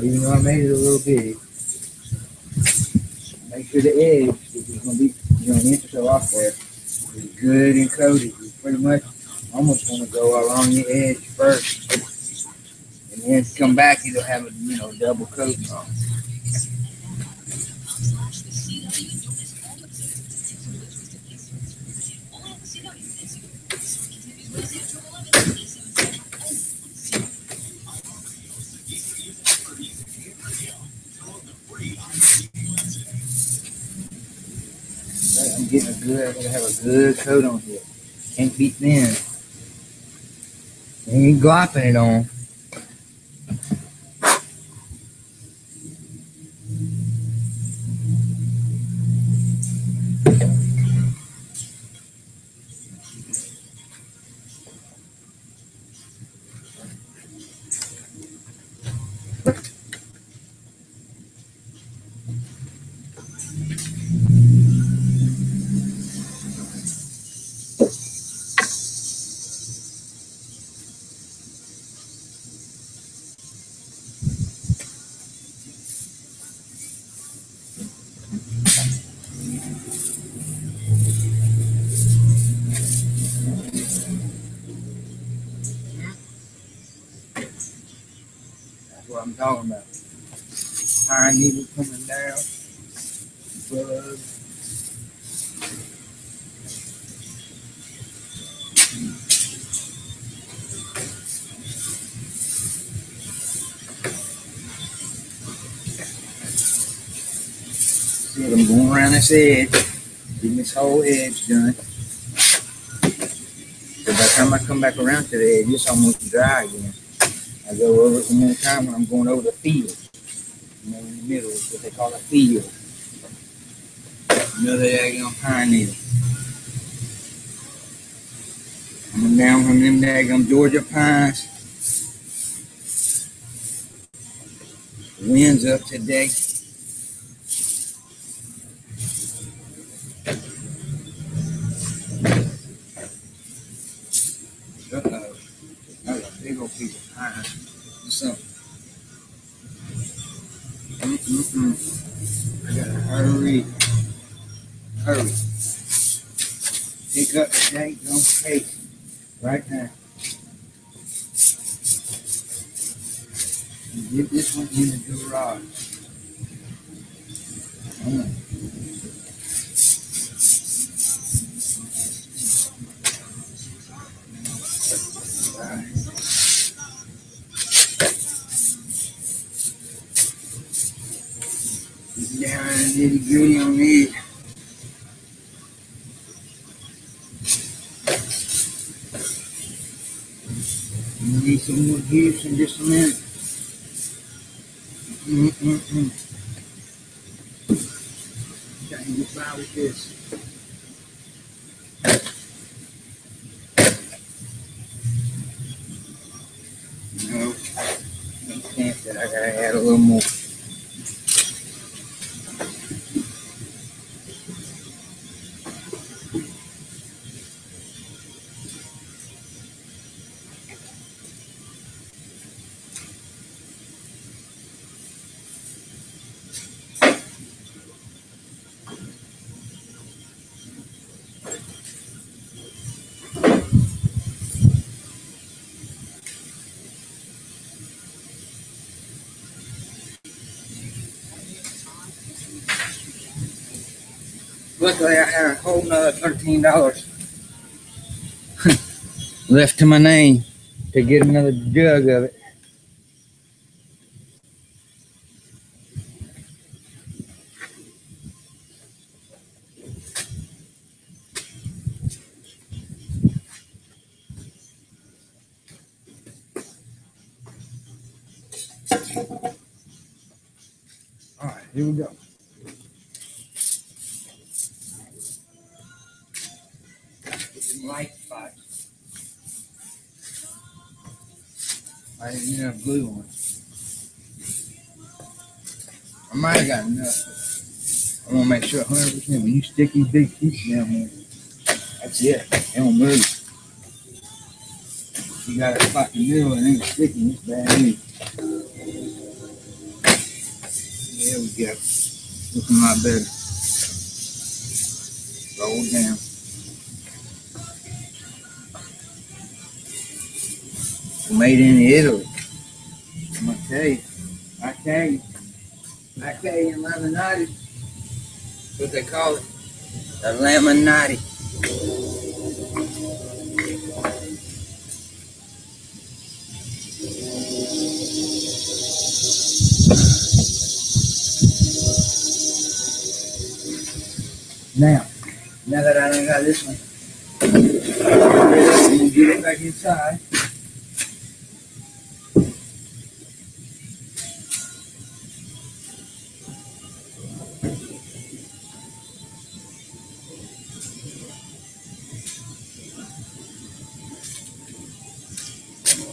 Even though I made it a little big, make sure the edge, which is going to be an inch or so off there, is good and coated. You pretty much almost want to go along the edge first, and then come back. You'll have a double coat on. I'm gonna have a good coat on here. Can't be thin. Ain't glopping it on. That's what I'm talking about. Iron needle coming down. Plug. See, I'm going around this edge, getting this whole edge done. So by the time I come back around to the edge, it's almost dry again. I go over it one more time when I'm going over the field. In the middle is what they call a field. Another daggone pine needle. Coming down from them daggone Georgia pines. Wind's up today. Uh-oh. That was a big old piece of pine. Something. I gotta hurry. Hurry. Pick up the daggone case right now. And get this one in the garage. Down and nitty gritty on it. You need some more gifts in just a minute. Trying to get by with this. No, can't that. I gotta add a little more. Luckily, I had a whole nother $13 left to my name to get another jug of it. All right, here we go. Get some light spots. I didn't get enough glue on it. I might have got enough. I want to make sure 100% when you stick these big pieces down there, that's it. They don't move. You got a spot in the middle and it ain't sticking. It's bad news. There we go. Looking a lot better. Roll down. Made in Italy. I'm gonna tell you. I tell you, Laminati. That's what they call it. The Laminati. Now that I done got this one, I'm gonna get it back inside.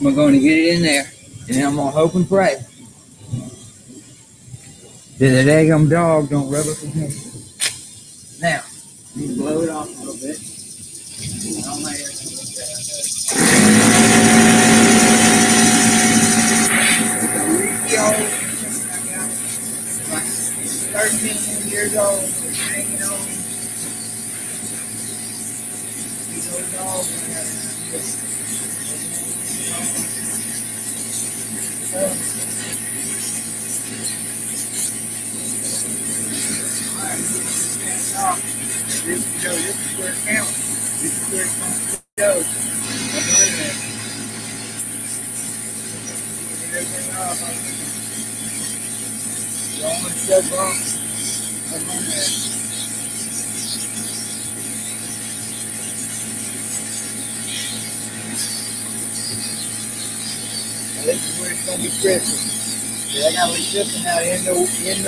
I'm going to get it in there, and then I'm going to hope and pray that the daggum dog don't rub up against it. Now, let me blow it off a little bit. All my air can look down there. 13 years old, just hanging on. These old dogs are having this is where it counts. This is where it comes to go. Everything off. Rolling so bumps. Up on there. Now this is where it's going to be crispy. See, I got to leave this one out end over the end.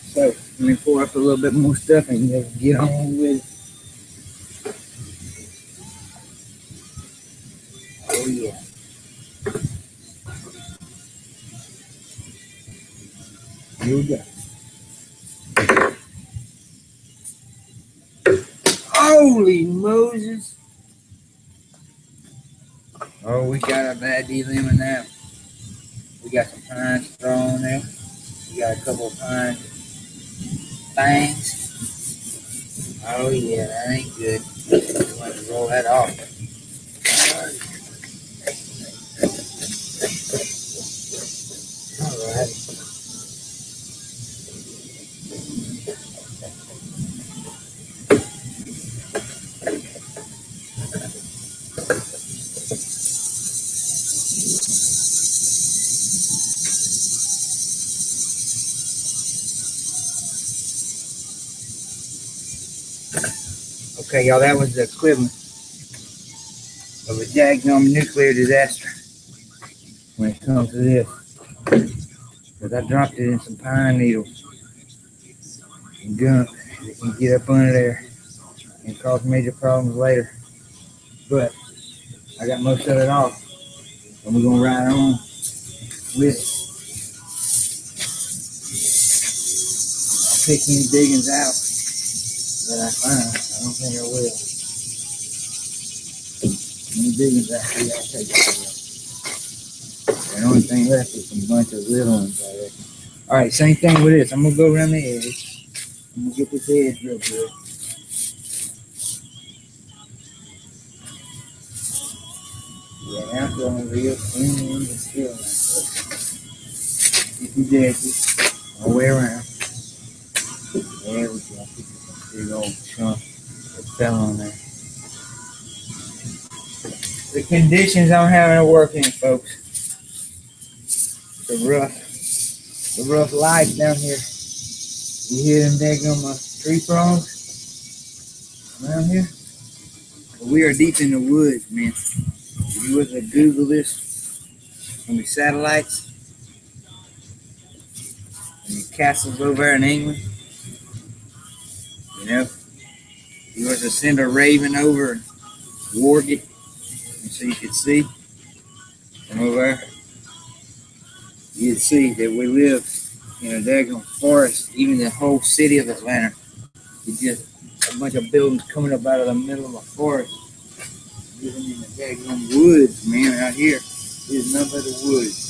So, let me pour up a little bit more stuff and get on with it. Oh, yeah. Here we go. Holy Moses. Oh, we got a bad lemon now. We got some pine straw on there. We got a couple of pine fangs. Oh yeah, that ain't good. We want to roll that off. Alright. Okay, y'all, that was the equivalent of a daggum nuclear disaster when it comes to this. Because I dropped it in some pine needles and gunk that can get up under there and cause major problems later. But I got most of it off, and we're gonna ride on with it. I'll pick any diggings out that I find. I don't think I will. Any diggings out here, I'll take it out. The only thing left is some bunch of little ones, I reckon. All right, same thing with this. I'm gonna go around the edge. I'm gonna get this edge real good. Yeah, now I'm feeling real clean and still. Get these edges all the way around. There we go. Big old chunk that fell on there. The conditions I'm having to work in, folks. The rough life down here. You hear them daggum tree frogs around here? We are deep in the woods, man. If you was to Google this on the satellites and the castles over there in England, you know, if you was to send a raven over and warg it, and so you could see from over there, you'd see that we live in a daggum forest. Even the whole city of Atlanta, it's just a bunch of buildings coming up out of the middle of a forest. Living in the daggum woods, man, out here. There's nothing but the woods.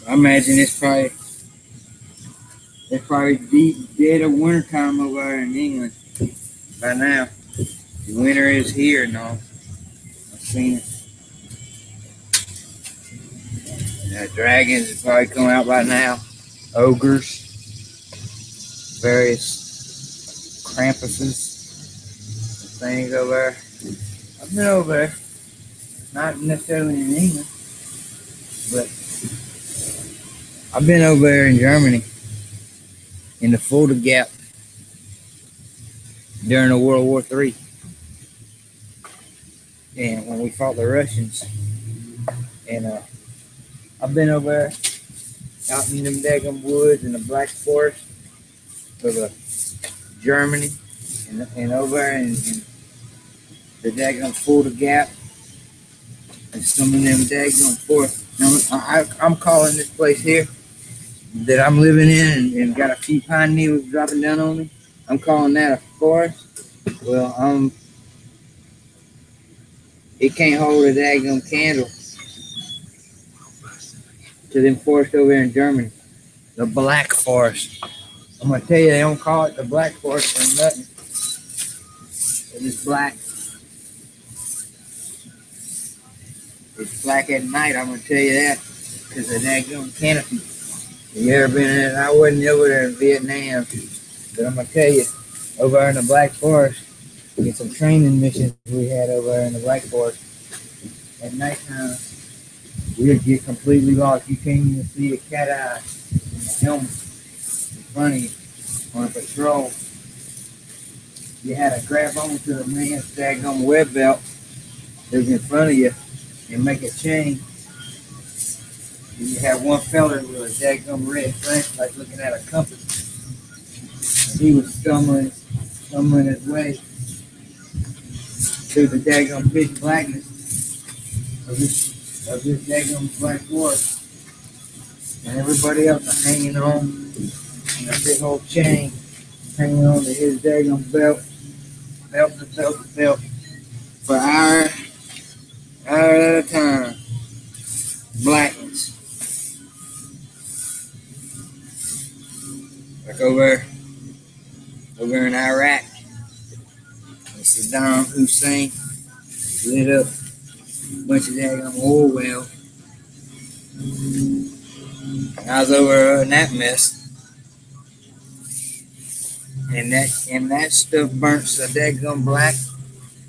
I imagine it's probably deep dead of winter time over there in England by now. The winter is here and all. I've seen it. Dragons have probably come out by now. Ogres, various Krampuses, things over there. I've been over there, not necessarily in England, but I've been over there in Germany, in the Fulda Gap, during the World War III. And when we fought the Russians. And I've been over there, out in them daggum woods in the Black Forest of Germany, and over there in the daggum Fulda Gap, and some of them daggum forests. I'm calling this place here that I'm living in and got a few pine needles dropping down on me. I'm calling that a forest. Well, it can't hold a daggum candle to them forests over there in Germany. The Black Forest. I'm gonna tell you, they don't call it the Black Forest for nothing. It's black. It's black at night, I'm gonna tell you that, because of that daggum canopy. You ever been in it? I wasn't over there in Vietnam, but I'm gonna tell you, over there in the Black Forest, we get some training missions we had over there in the Black Forest. At nighttime, we'd get completely lost. You can't even see a cat eye in the helmet in front of you on a patrol. You had to grab onto the man's daggum web belt that was in front of you and make a chain. And you had one fella with a daggum red flashlight looking at a compass. He was stumbling his way through the daggum pitch blackness of this daggum Black Forest. and everybody else are hanging on a big old chain, hanging on to his daggone belt for hour at a time. Blackness. Like over in Iraq, Saddam Hussein lit up a bunch of daggone oil well. I was over in that mess. And that stuff burnt so daggone black,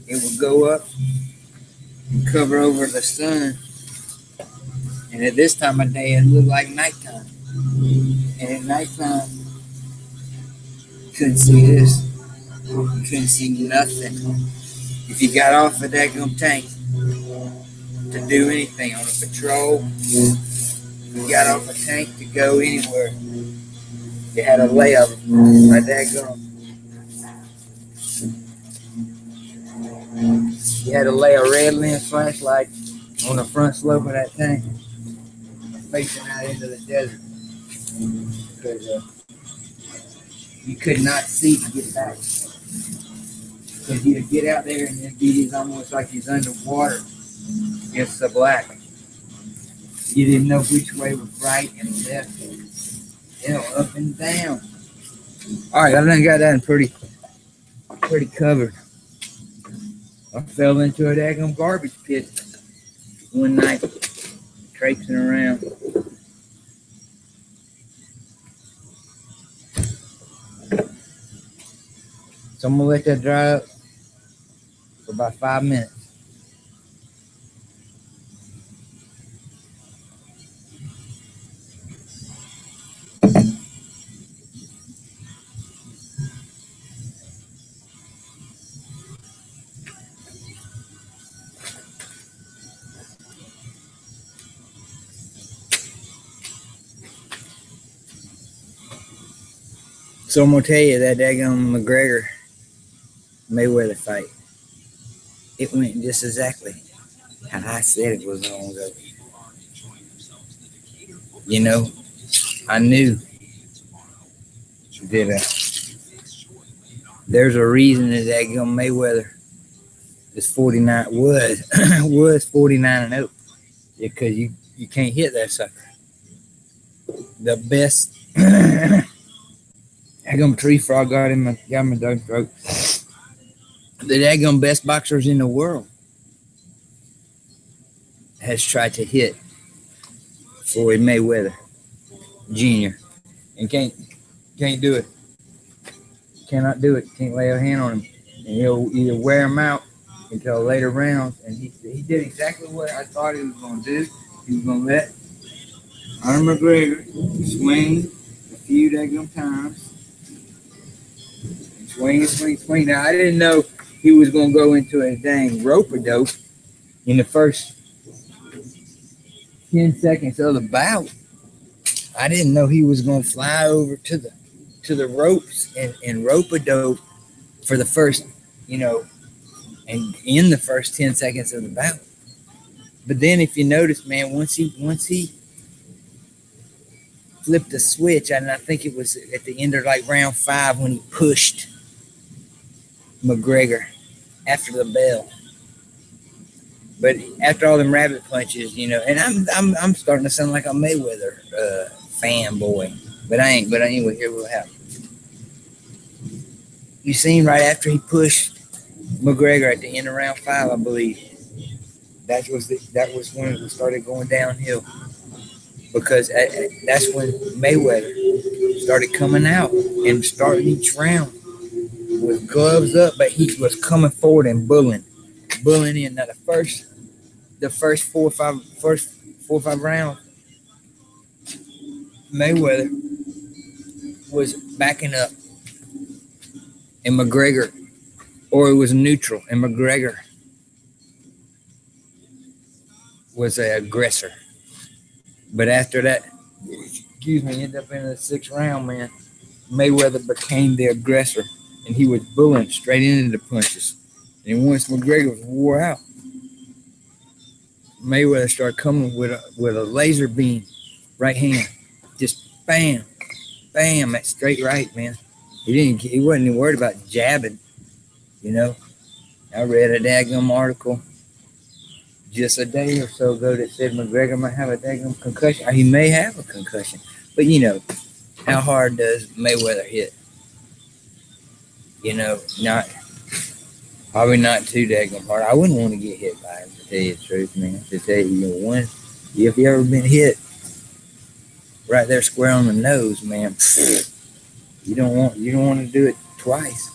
it would go up and cover over the sun. And at this time of day, it looked like nighttime. And at nighttime, you couldn't see this. You couldn't see nothing. If you got off of that tank to do anything on a patrol, you got off a tank to go anywhere, you had a layup right there going. You had to lay a red lens flashlight on the front slope of that tank, facing out into the desert, because you could not see to get back. Because you'd get out there and it'd be almost like he's underwater against the black. You didn't know which way was right and left, up and down. All right, I done got that pretty covered. I fell into a daggum garbage pit one night, traipsing around. So I'm gonna let that dry up for about 5 minutes. So I'm gonna tell you that daggum McGregor Mayweather fight, it went just exactly how I said it was gonna go. You know, I knew that there's a reason that daggum Mayweather is 49 was 49-0, because you can't hit that sucker. The best daggum tree frog got my dog throat. The daggum best boxers in the world has tried to hit Floyd Mayweather Jr. and can't do it. Cannot do it. Can't lay a hand on him, and he'll either wear him out until later rounds. And he did exactly what I thought he was going to do. He was going to let Conor McGregor swing a few daggum times. Swing. Now, I didn't know he was going to go into a dang rope-a-dope in the first 10 seconds of the bout. I didn't know he was going to fly over to the ropes and rope-a-dope for the first, and in the first 10 seconds of the bout. But then if you notice, man, once he flipped the switch, and I think it was at the end of like round 5 when he pushed McGregor after the bell. But after all them rabbit punches, and I'm starting to sound like a Mayweather fanboy, but I ain't. But anyway, here we'll have. You seen right after he pushed McGregor at the end of round 5, I believe. That was when it started going downhill, because that's when Mayweather started coming out and starting each round with gloves up, but he was coming forward and bullying in. Now the first four or five rounds, Mayweather was backing up, and McGregor, or it was neutral, and McGregor was an aggressor. But after that, ended up in the 6th round, man, Mayweather became the aggressor, and he was bullying straight into the punches. And once McGregor was wore out, Mayweather started coming with a laser beam right hand, just bam, bam, at straight right, man. He wasn't even worried about jabbing, you know. I read a daggum article just a day or so ago that said McGregor might have a daggum concussion. Or he may have a concussion. But you know, how hard does Mayweather hit? You know, probably not too daggum hard. I wouldn't want to get hit by him, to tell you the truth, man. To tell you, if you ever been hit right there square on the nose, man, you don't want to do it twice.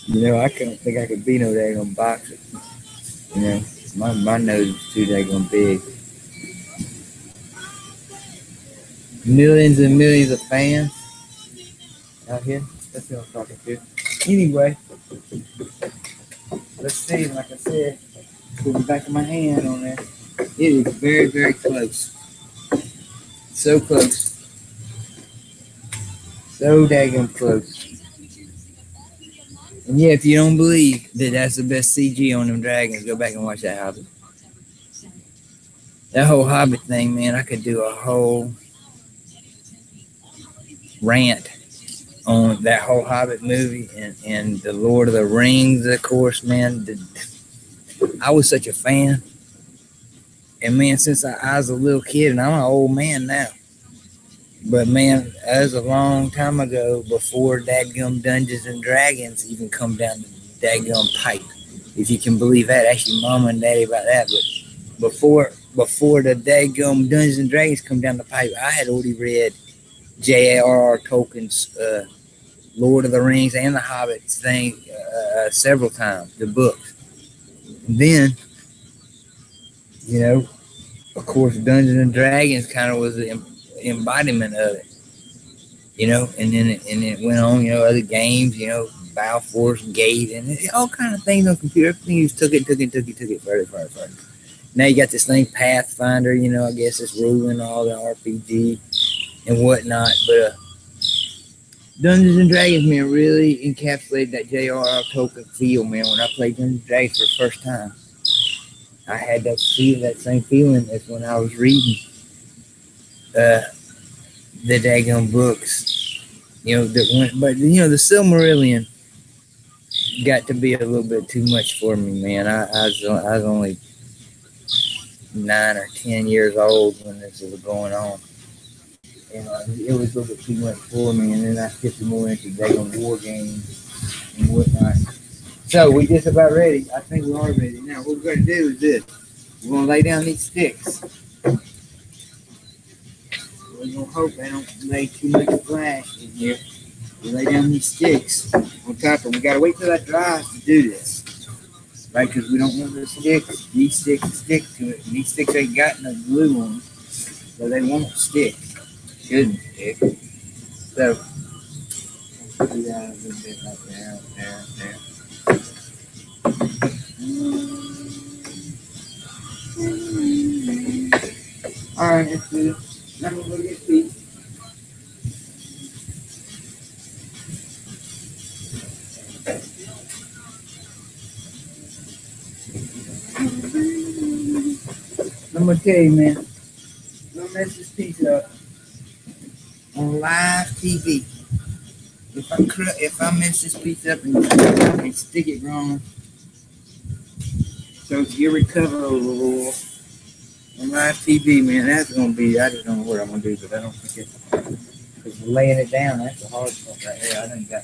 You know, I don't think I could be no daggum boxer. You know, my nose is too daggum big. Millions and millions of fans out here. That's what I'm talking to. Anyway, let's see. Like I said, put the back of my hand on there. It is very, very close. So close. So daggum close. And yeah, if you don't believe that that's the best CG on them dragons, go back and watch that Hobbit. That whole Hobbit thing, man, I could do a whole rant on that whole Hobbit movie and the Lord of the Rings, of course, man. I was such a fan. And man, since I was a little kid, and I'm an old man now. But man, that was a long time ago before dadgum Dungeons and Dragons even come down the dadgum pipe. If you can believe that. Actually, Mama and Daddy about that. But before the dadgum Dungeons and Dragons come down the pipe, I had already read J.R.R. Tolkien's Lord of the Rings and the Hobbit thing several times, the books. And then, you know, of course, Dungeons and Dragons kind of was the embodiment of it, you know, and then it went on, you know, other games, you know, Balfour's Gate and all kind of things on computer. Everything you took it further. Now you got this thing Pathfinder, you know, I guess it's ruling all the RPG and whatnot, but Dungeons and Dragons, man, really encapsulated that J.R.R. Tolkien feel, man. When I played Dungeons and Dragons for the first time, I had that same feeling as when I was reading the daggone books, you know, but you know, the Silmarillion got to be a little bit too much for me, man. I was only 9 or 10 years old when this was going on, and it was a little bit too much for me. And then I shifted more into daggone war games and whatnot. So we just about ready. I think we are ready. Now what we're going to do is this: we're going to lay down these sticks. We're going to hope they don't lay too much flash in here. We lay down these sticks on top, and we got to wait till that dries to do this, right? Because we don't want these sticks to stick to it. And these sticks ain't got no glue on them, so they won't stick. Shouldn't stick. So, I'll put it out a little bit like there. All right, let's do it. Now we're going to get these. I'm going to tell you, man, don't mess this piece up on live TV. If I mess this piece up and stick it wrong, so it's irrecoverable on live TV, man, that's going to be, I just don't know what I'm going to do, but I don't think because laying it down, that's the hard part right there. I done got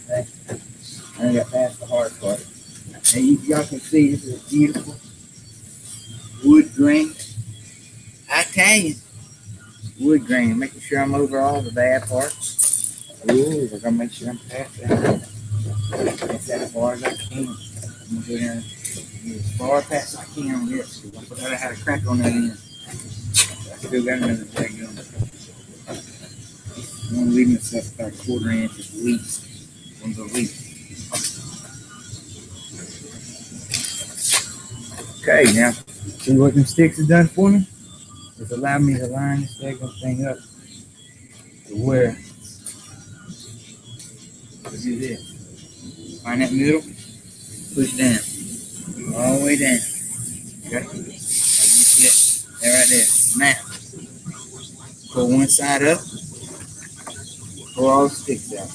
past the hard part. And y'all can see this is a beautiful wood grain. Italian wood grain, making sure I'm over all the bad parts. Ooh, we're gonna make sure I'm past that. That's that as far as I can. I'm gonna go down as far past as I can on this. Because I had a crack on that end. I still got another leg on it. I'm gonna leave myself about a quarter inch at least on the leaf. Okay, now see what them sticks have done for me? It's allowed me to line this thing up to where to do this. Find that middle, push down, all the way down. Okay? Like you see it. There right there. Now, pull one side up, pull all the sticks out.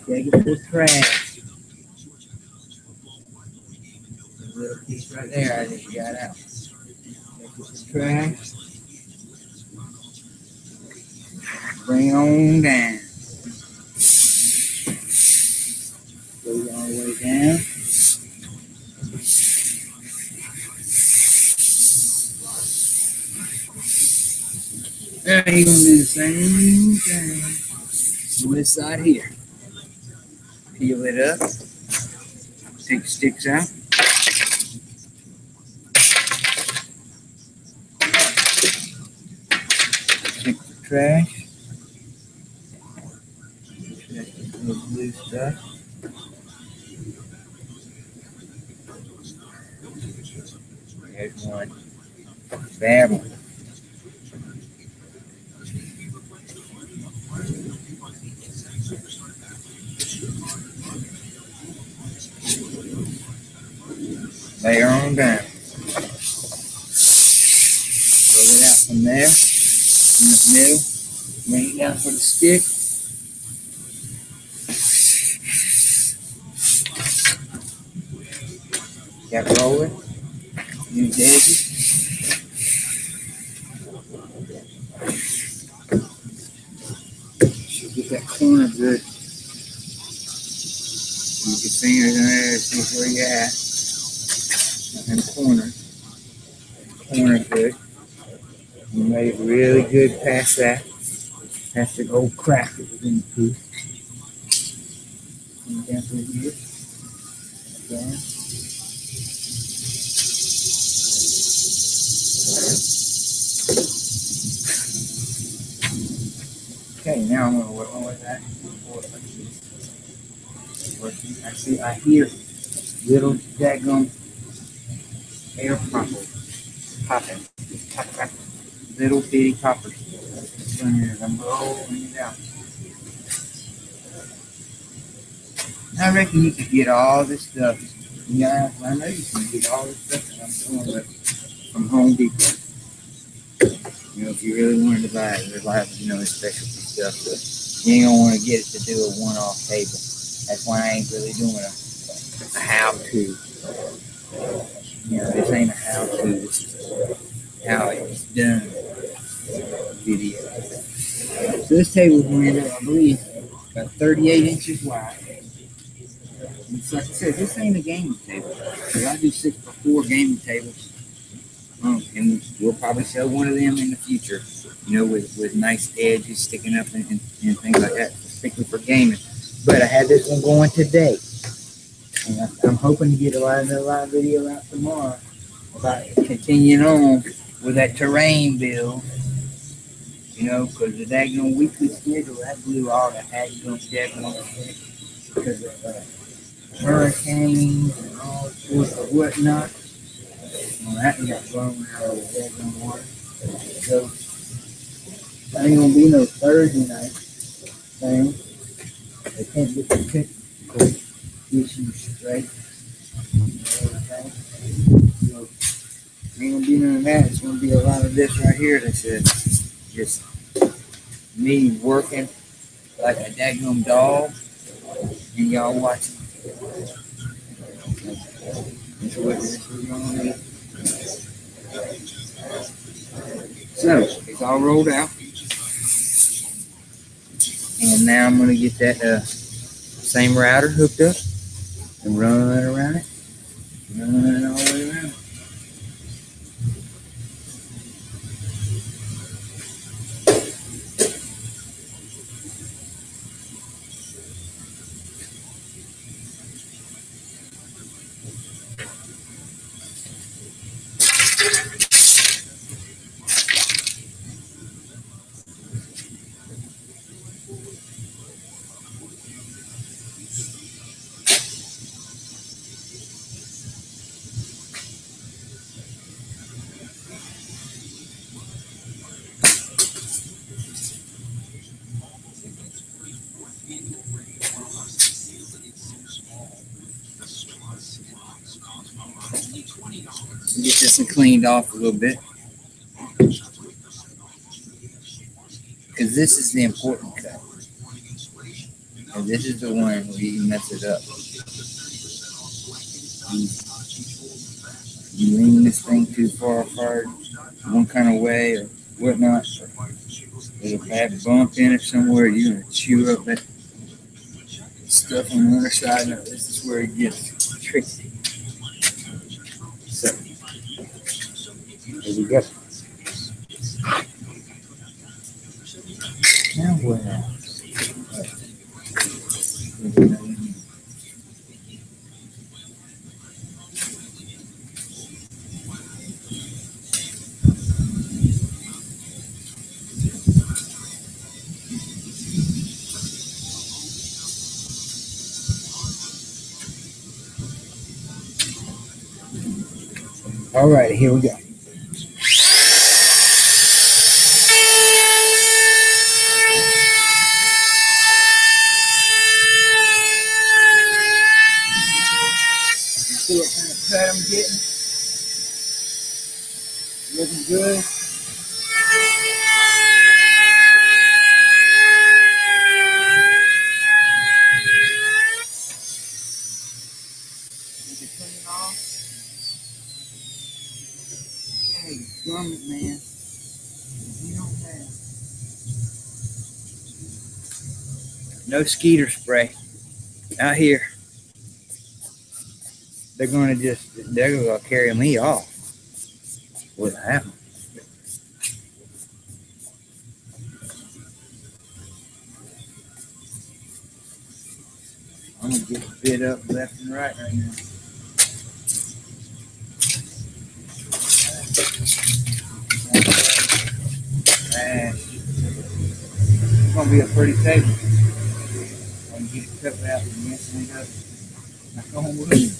Take it to the trash. There's a little piece right there I just got out. Take it to the trash. Bring it on down. Go all the way down. Now you're gonna do the same thing on this side here. Peel it up. Take the sticks out. Take the trash. That's the little blue stuff. There's one. Bad one. Lay her on down. Roll it out from there, in the middle. Bring it down for the stick. Got rolling. Use the edges. Should get that corner good. Use your fingers in there to see where you're at. And corner good. You made it really good past that. Past the old crack that was in the piece. And down through here. Again. Okay, now I'm gonna work on that. I hear little daggum air popping. Little bitty poppers. I'm rolling it out. I reckon you could get all this stuff. Yeah, I know you can get all this stuff that I'm doing from Home Depot. You know, if you really wanted to buy it, there's a lot of, specialty stuff, but you ain't gonna want to get it to do a one-off table. That's why I ain't really doing a how-to. This ain't a how-to. This is how it's done video. So this table is going to end up, I believe, about 38 inches wide. And it's like I said, this ain't a gaming table. So I do 6x4 gaming tables. And we'll probably sell one of them in the future, with nice edges sticking up and things like that, particularly for gaming. But I had this one going today. And I'm hoping to get a live video out tomorrow about continuing on with that terrain build. Because the daggone weekly schedule, that blew all the daggone schedule because of hurricanes and all sorts of whatnot. Well, that got blown out of the daggone water. So, there ain't gonna be no Thursday night thing. They can't get the technical issues straight. So, ain't gonna be none of that. It's gonna be a lot of this right here that's just me working like a daggone dog and y'all watching. That's what this is gonna be. So, it's all rolled out. And now I'm gonna get that same router hooked up and run around it. Run all the way around. this and cleaned off a little bit. Because this is the important cut. And this is the one where you mess it up. You lean this thing too far apart, one kind of way or whatnot. There's a bad bump in it somewhere. You're going to chew up that stuff on the other side. Now, this is where it gets tricky. So, there we go. Now what else? All right, here we go. See what kind of cut I'm getting? Looking good. Is it clean off? Hey, gum it, man. You don't have no skeeter spray out here. They're gonna carry me off with that. I'm gonna get bit up left and right now. It's gonna be a pretty table. I can get it cut out and messing it up. Knock on wood.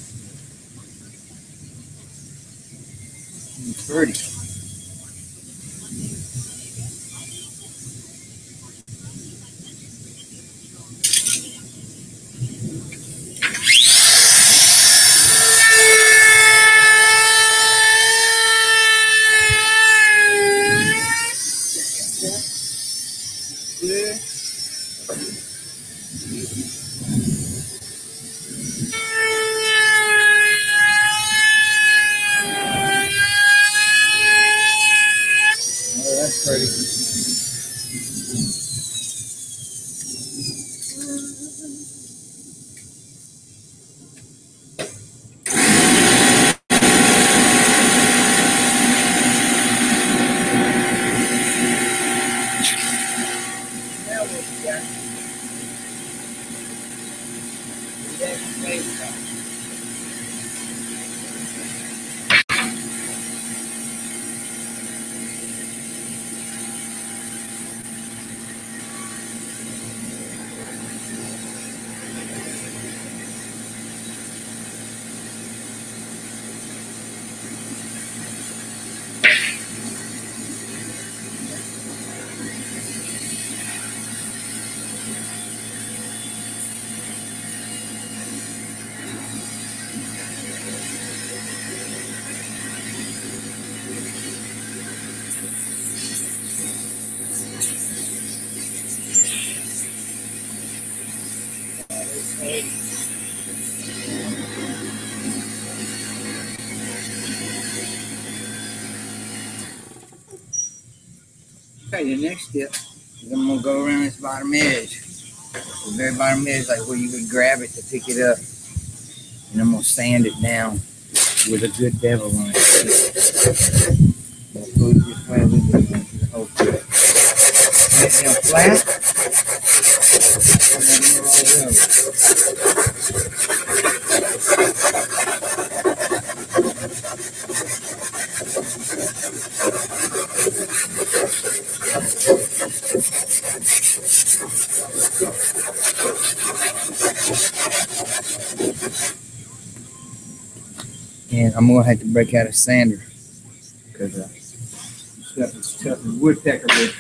It's pretty. Good. Oh, that's pretty. Now what we got? We got some face off. Okay, the next step is I'm gonna go around this bottom edge. The very bottom edge, like where you would grab it to pick it up. And I'm gonna sand it down with a good bevel on it. I'll go this way with the whole cut. Get it down flat. And then roll it over. And I'm gonna have to break out a sander because stuff is tough as woodpecker wood.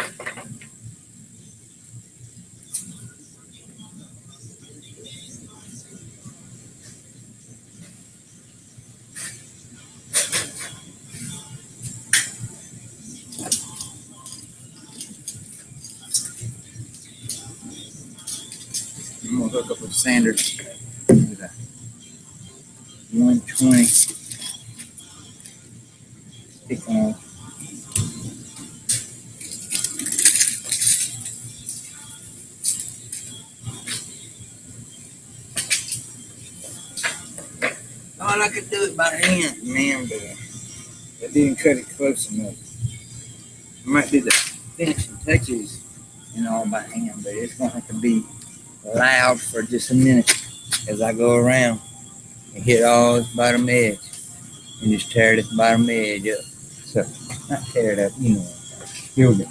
hook up with a sander with a 120 stick on. Thought I could do it by hand, man, but I didn't cut it close enough. I might do the finishing touches, by hand, but it's going to have to be loud for just a minute as I go around and hit all this bottom edge and just tear this bottom edge up. So, not tear it up, Here we go.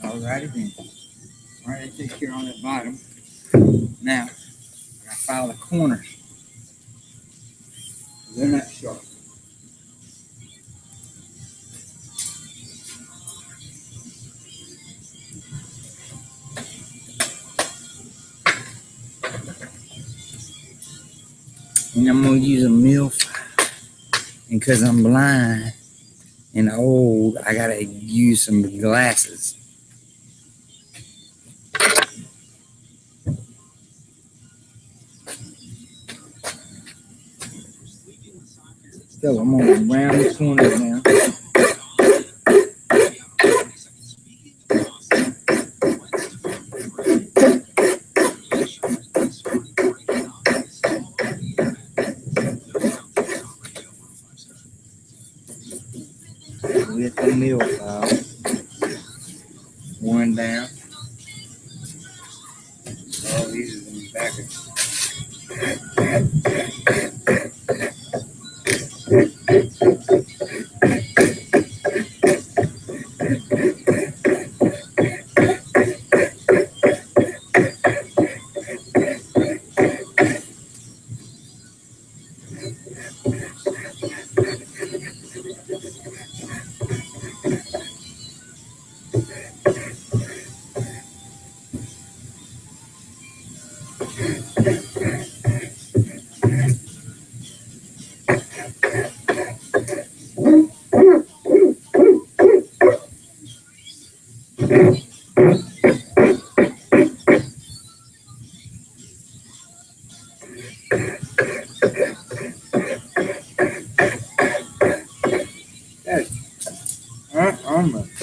Alrighty then. Alright, that takes care on that bottom. Now, I gotta file the corners. They're not sharp. And I'm gonna use a mill file. And because I'm blind and old, I gotta use some glasses. So I'm gonna round the corners now. With the mill file. One down. Oh, these are the backers.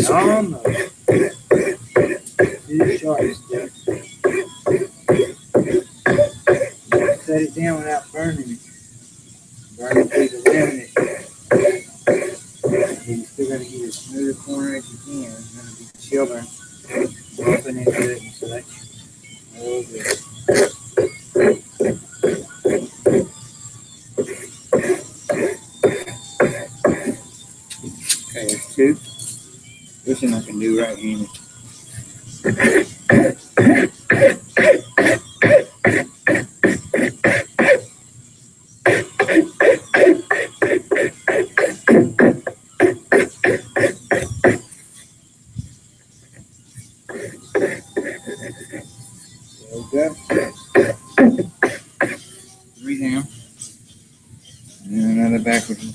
Almost. Too short still. Set it down without burning it. Burn it through the laminate. You still gotta get as smooth a corner as you can. There's gonna be children bumping into it and such. Oh, good. Okay, there's two. This one I can do right handed. There we go. Three down. And another backward one.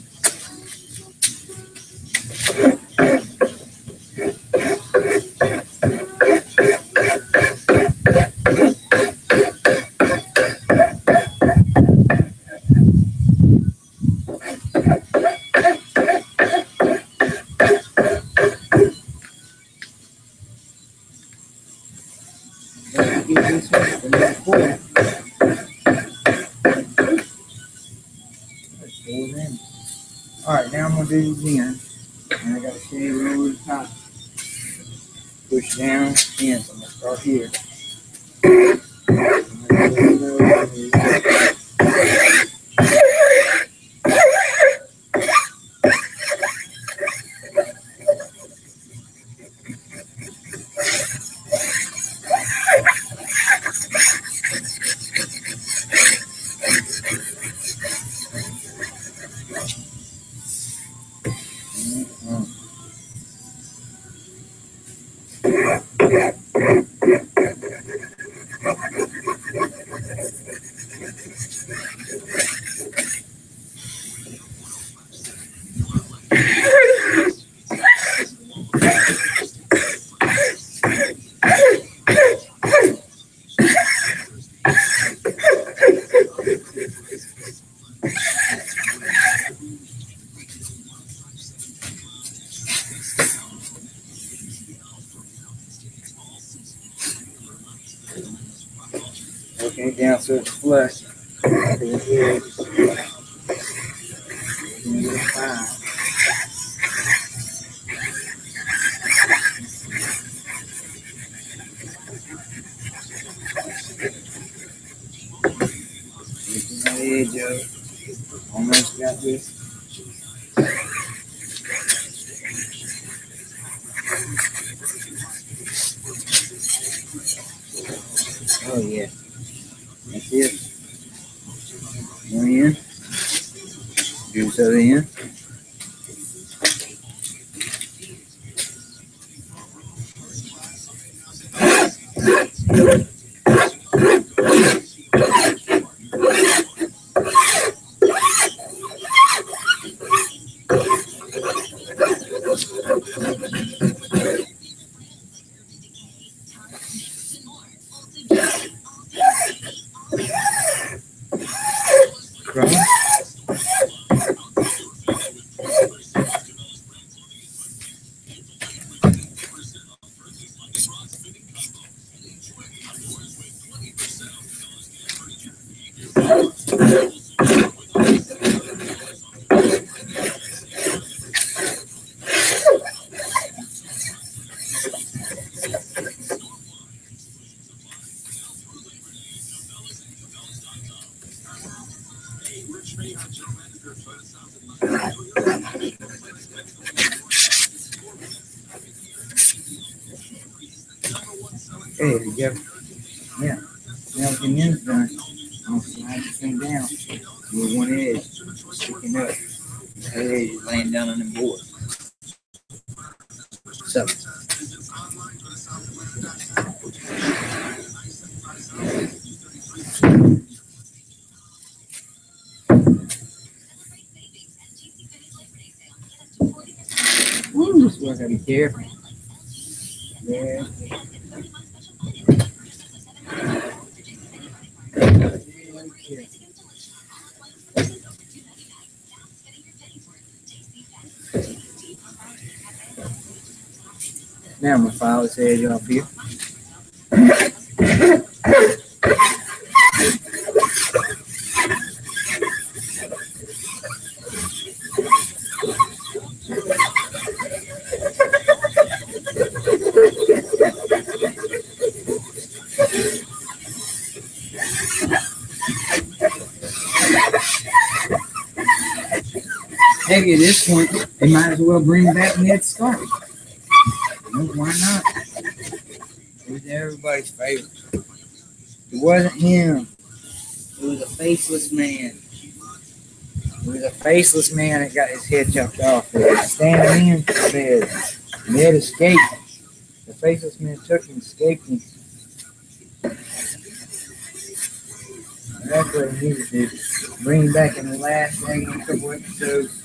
Get this one, another four. That's four then. Alright, now I'm gonna do it again. And I gotta shave it over the top. Push down in, so I'm gonna start here. Okay, down so it's flush. Edge of it. Almost got this. Oh yeah. That's it. One in. Do this other end. problem. There you go. Yeah. Now the end's done. I'm gonna slide this thing down with one edge sticking up. The other edge is laying down on the board. So. Ooh, this one gotta be careful. There. Now I'm gonna file this edge off here. Maybe at this point, they might as well bring back Ned Stark. No, why not? It was everybody's favorite. It wasn't him. It was a faceless man. It was a faceless man that got his head chopped off. They were standing in for bed. Ned escaped. The faceless man took him, escaped him. And that's what he needed to do. Bring him back in the last day in a couple episodes.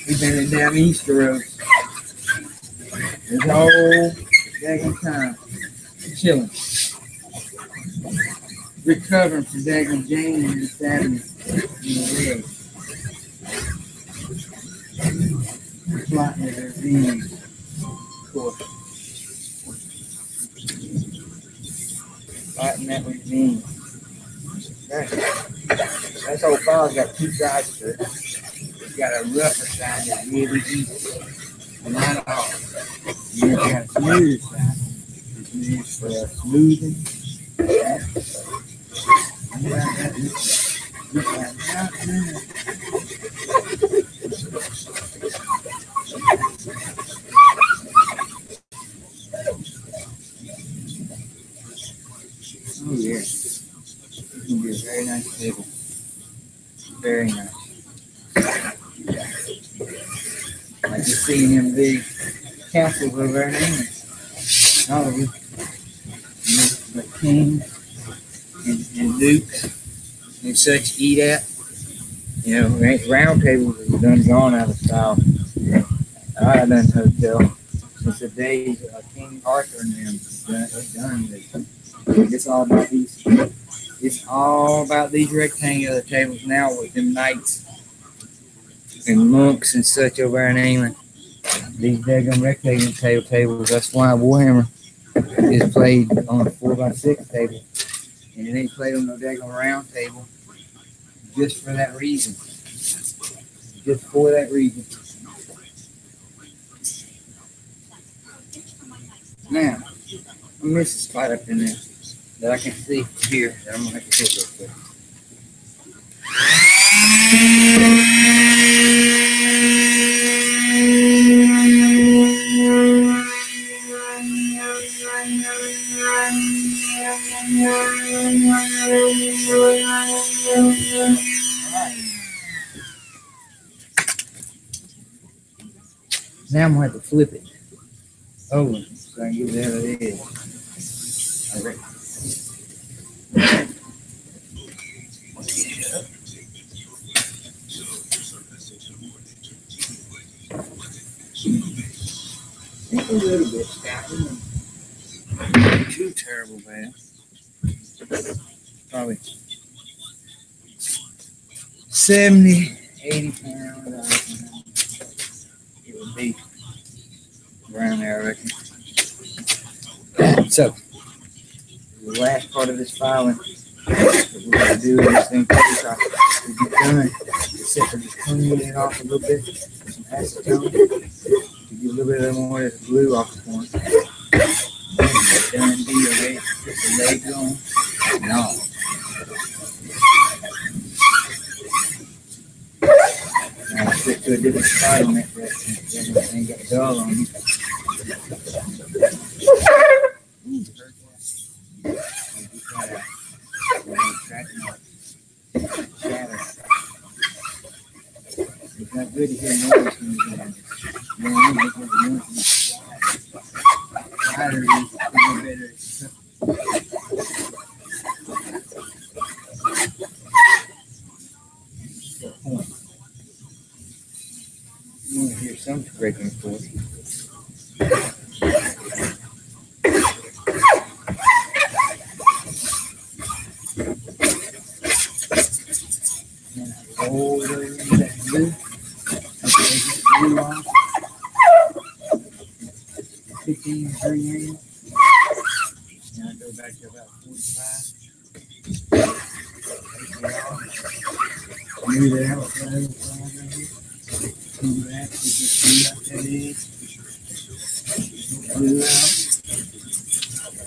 We've been in down Easter Road. This whole daggone time. Chilling. Recovering from daggone Jane and stabbing in the leg. Plotting at her veins. Of course. Plotting that with veins. That's old file's got two sides to it. It's got a rougher side that's really easy. And not all. And then it's got a smoother side. It's used for smoothing. Oh yeah. It's gonna be a very nice table. Very nice. Like you're seeing them big castles over there in England. All of them. The kings and dukes and such eat at. You know, round tables is done gone out of style. I done hotel since the days of King Arthur and them. It's done. It's all about these. It's all about these rectangular tables now with them knights and monks and such over in England. These daggum rectangular tables. That's why Warhammer is played on a 4x6 table, and it ain't played on no daggum round table. Just for that reason. Just for that reason. Now, I miss a spot up in there that I can see from here that I'm gonna have to hit real quick. Now I'm gonna have to flip it over so I can get it out of the edge. All right. It's a little bit stopping. Too terrible, man. Probably 70, 80 pounds. It would be around there, I reckon. So, the last part of this filing that we're going to do in this thing case will be done, except for just cleaning it off a little bit with some acetone to get a little bit more of the glue off the point. Done deal, ready to put the legs on and all. Now I'll switch to a different spot on that direction. Everything got dull on me. Ooh, heard that. Shatter. It's not good to hear noise when you're doing this. You know what I mean? It's quieter, it's better. You want to hear some scraping for it. And I fold over that glue. Okay, glue on. 15 3 inches. Now I go back to about 45. Move it out. Come back, we just see out that edge.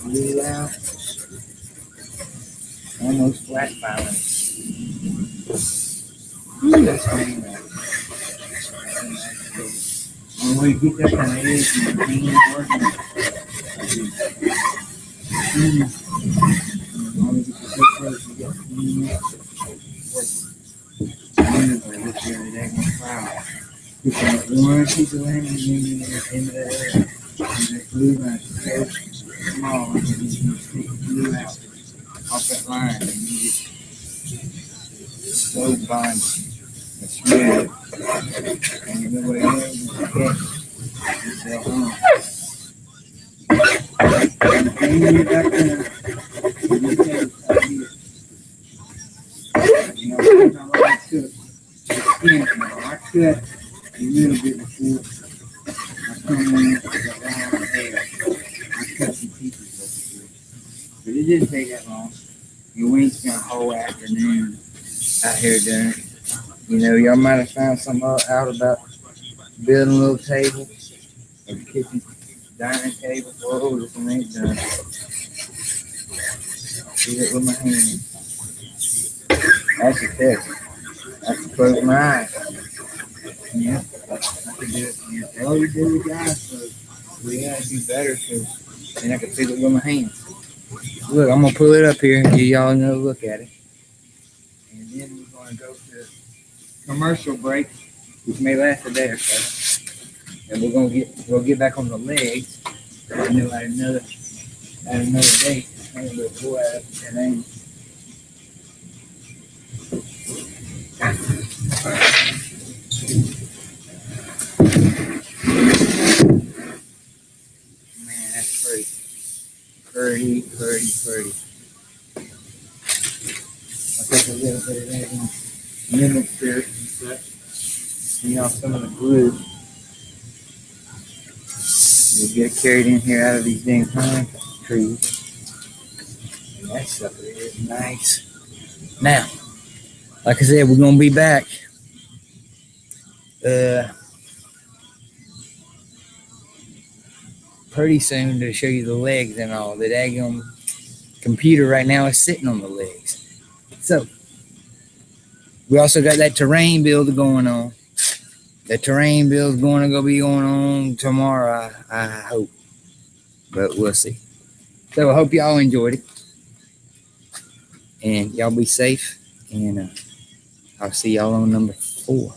Glue out. Almost flat filing. Ooh, that's fine. When we get that kind of edge and the paint working. When we get the so close, we get clean up. Working. This year, it ain't gonna file. Put that one piece of lemon into that area. And that glue line is so small, and you just take the glue out off that line, and you just so bonded and smooth. And you know what it is? It's a catch. It's that home. And the thing you got there, you just take it out here. You know, sometimes I cook the skin, I cut a little bit before I come in with the round hair. I cut some pieces of it. But it didn't take that long. You ain't spent a whole afternoon out here doing it. You know, y'all might have found something out about building a little table or kitchen dining table. Whoa, this one ain't done. Do it with my hand. That's a test. I can close my eyes. Yeah, I can do it. Oh, you do it, guys. So we gotta do better because then I can feel it with my hands. Look, I'm gonna pull it up here and give y'all another look at it. And then we're gonna go to commercial break, which may last a day or so. And we'll get back on the legs. You know, at another day. But boy, that ain't. Man, that's pretty. Pretty. I'll take a little bit of that lemon spirit and stuff. Clean off some of the glue. You'll get it carried in here out of these dang pine trees. And that sucker is nice. Now, like I said, we're gonna be back. Pretty soon to show you the legs and all. The daggone computer right now is sitting on the legs. So we also got that terrain build going on. The terrain build is going to be going on tomorrow, I hope. But we'll see. So I hope y'all enjoyed it. And y'all be safe. And I'll see y'all on number 4.